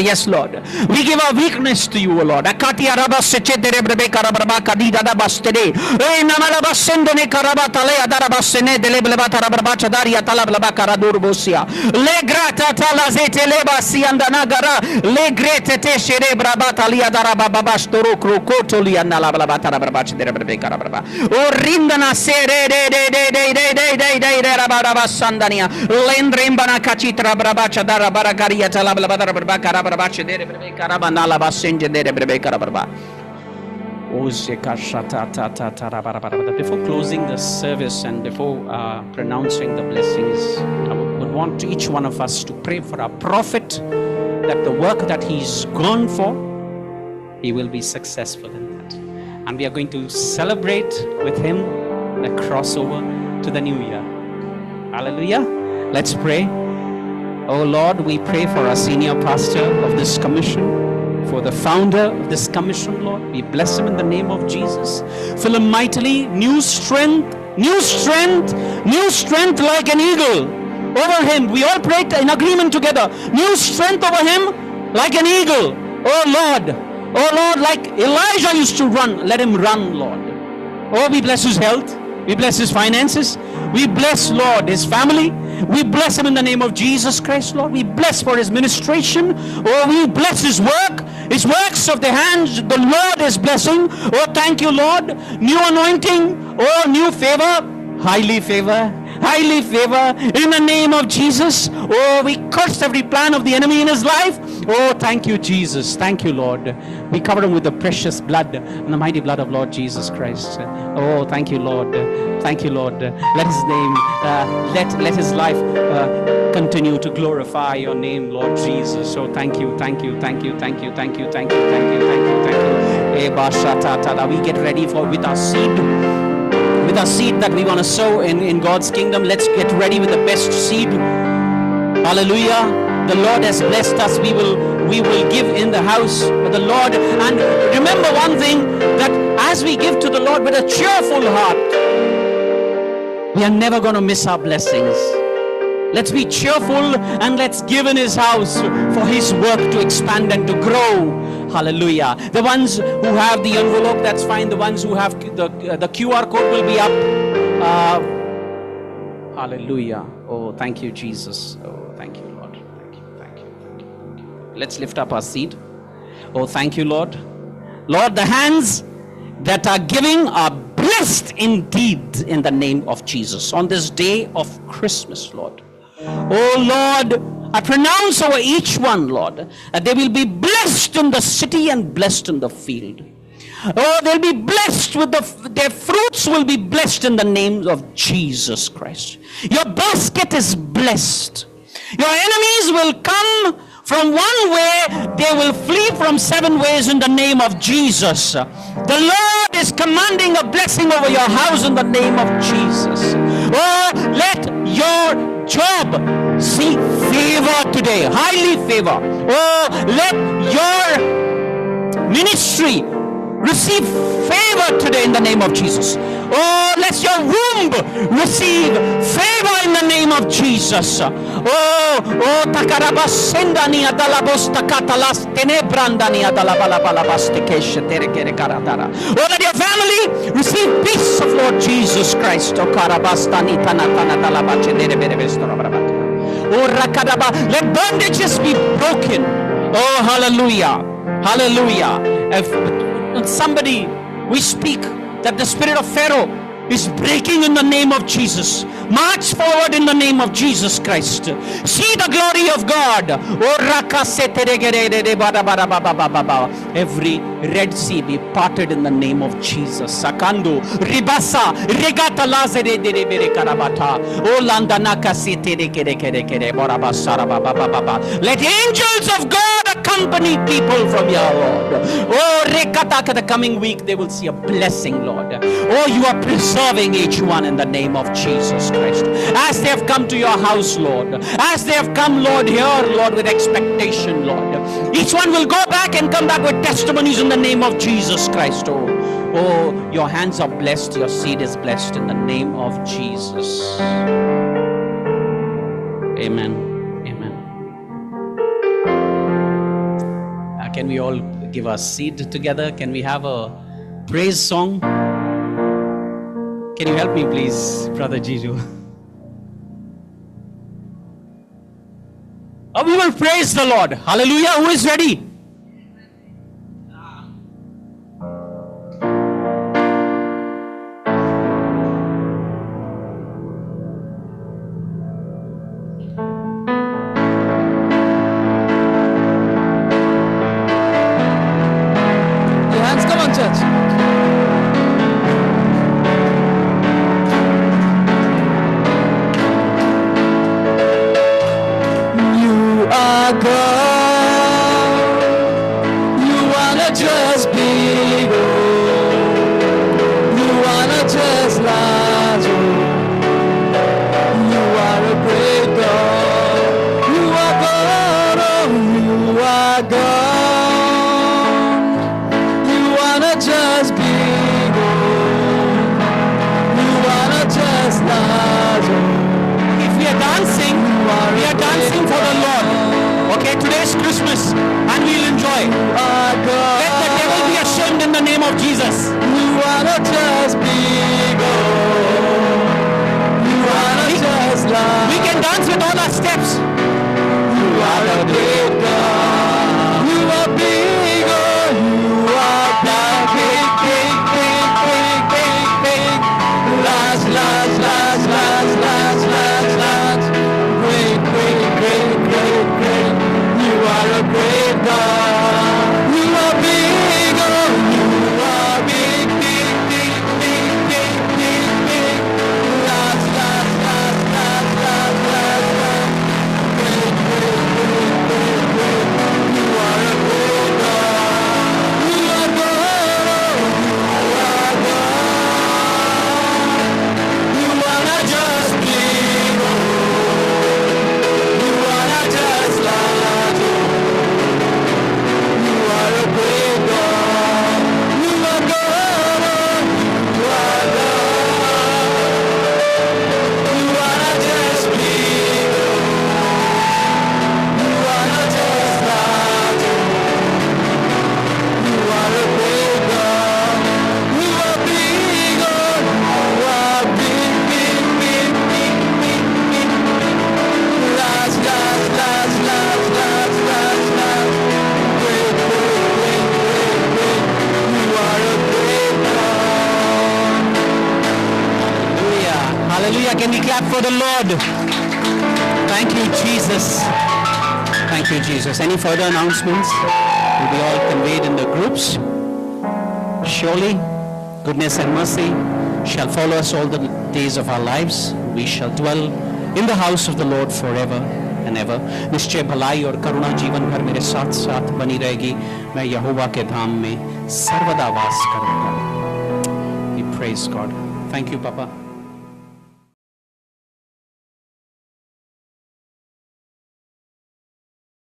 Yes, Lord. We give our weakness to you, O Lord. Lendrimbana kachitra brabacha dara baragaria talablabadara brabakara brabacha dere brebe karabanala basenje dere brebe karabarba. Before closing the service and before pronouncing the blessings, I would want each one of us to pray for our prophet that the work that he's gone for, he will be successful in that. And we are going to celebrate with him the crossover to the new year. Hallelujah. Let's pray. Oh Lord, we pray for our senior pastor of this commission, for the founder of this commission, Lord. We bless him in the name of Jesus. Fill him mightily, new strength like an eagle over him. We all pray in agreement together. New strength over him like an eagle. Oh Lord, like Elijah used to run, let him run, Lord. Oh, we bless his health. We bless his finances. We bless, Lord, his family. We bless him in the name of Jesus Christ, Lord. We bless for his ministration. Oh, we bless his work, his works of the hands. The Lord is blessing. Oh, thank you, Lord. New anointing. Oh, new favor. Highly favor in the name of Jesus. Oh, we curse every plan of the enemy in his life. Oh, thank you, Jesus. Thank you, Lord. We cover him with the precious blood and the mighty blood of Lord Jesus Christ. Oh, thank you, Lord. Thank you, Lord. Let his name, let his life continue to glorify your name, Lord Jesus. So thank you. We get ready with our seed. With our seed that we want to sow in God's kingdom. Let's get ready with the best seed. Hallelujah. The Lord has blessed us. We will give in the house of the Lord. And remember one thing, that as we give to the Lord with a cheerful heart, we are never going to miss our blessings. Let's be cheerful and let's give in his house for his work to expand and to grow. Hallelujah. The ones who have the envelope, that's fine. The ones who have the QR code will be up. Hallelujah. Oh, thank you, Jesus. Oh, thank you, Lord. Thank you. Let's lift up our seed. Oh, thank you, Lord. Lord, the hands that are giving are blessed indeed in the name of Jesus on this day of Christmas, Lord. Oh Lord, I pronounce over each one, Lord, that they will be blessed in the city and blessed in the field. Oh, they'll be blessed with their fruits will be blessed in the name of Jesus Christ. Your basket is blessed. Your enemies will come from one way, they will flee from 7 ways in the name of Jesus. The Lord is commanding a blessing over your house in the name of Jesus. Oh, let your job see favor today, highly favor. Oh, let your ministry receive favor today in the name of Jesus. Oh, let your womb receive favor in the name of Jesus. Oh, takarabasendani adalabosta katalas tenebrandani adalabalabalabaste terekere karatara. Oh, let your family receive peace of Lord Jesus Christ. Oh, karabastani tanatana dalabache dereberebestorabarabat. Oh, rakadaba, let bondages be broken. Oh, hallelujah. Hallelujah. If somebody, we speak that the spirit of Pharaoh is breaking in the name of Jesus. March forward in the name of Jesus Christ. See the glory of God. Every Red Sea be parted in the name of Jesus. Sakando, Ribasa, Regata Lazare de Bere Karabata, O Landanaka Sitere Kere Kere Kere Borabasara Baba. Let angels of God accompany people from your Lord. Oh, Rekataka, the coming week they will see a blessing, Lord. Oh, you are preserving each one in the name of Jesus Christ. As they have come to your house, Lord, as they have come, Lord, here, Lord, with expectation, Lord, each one will go back and come back with testimonies in the name of Jesus Christ. Oh, your hands are blessed, your seed is blessed in the name of Jesus. Amen. Amen. Can we all give our seed together? Can we have a praise song? Can you help me, please, Brother Jiju? Oh, we will praise the Lord. Hallelujah. Who is ready? Your hands, come on, church. God, you wanna just be God, you wanna just love you. You are a great God, you are God, oh, you are God. You wanna just be God, you wanna just love you. If we are dancing, we are dancing for the Lord. Okay, today's Christmas and we'll enjoy. Let the devil be ashamed in the name of Jesus. You wanna just be God. You wanna just love. We can dance with all our steps. You are a big God. You are big God. You are big, big, big, big, big, big, big. Large, large, large, large, large, large, large. Great, great, great, great, great. You are a great God. You are big, oh, you are big, big, big, big, big, big, big. Large, large, large, large, large, large, large. Great, great, great, great, great. You are a great God. You are God, oh, you are God. You wanna just be God. You wanna just love you. You are a great God. You are God, oh, you are God. You wanna just be God. You wanna just love you. You are a great God. You are big, God. You are big, big, big, big, big, big, big. Large, large, large, large, large, large, large. Great, great, great, great, great. You are a great God. Hallelujah. Hallelujah. Can we clap for the Lord? Thank you, Jesus. Thank you, Jesus. Any further announcements will be all conveyed in the groups. Surely, goodness and mercy shall follow us all the days of our lives. We shall dwell in the house of the Lord forever and ever. निश्चय भलाई और करुणा जीवन भर मेरे साथ साथ बनी रहेगी. मैं यहोवा के धाम में सर्वदा वास करूंगा. We praise God. Thank you, Papa.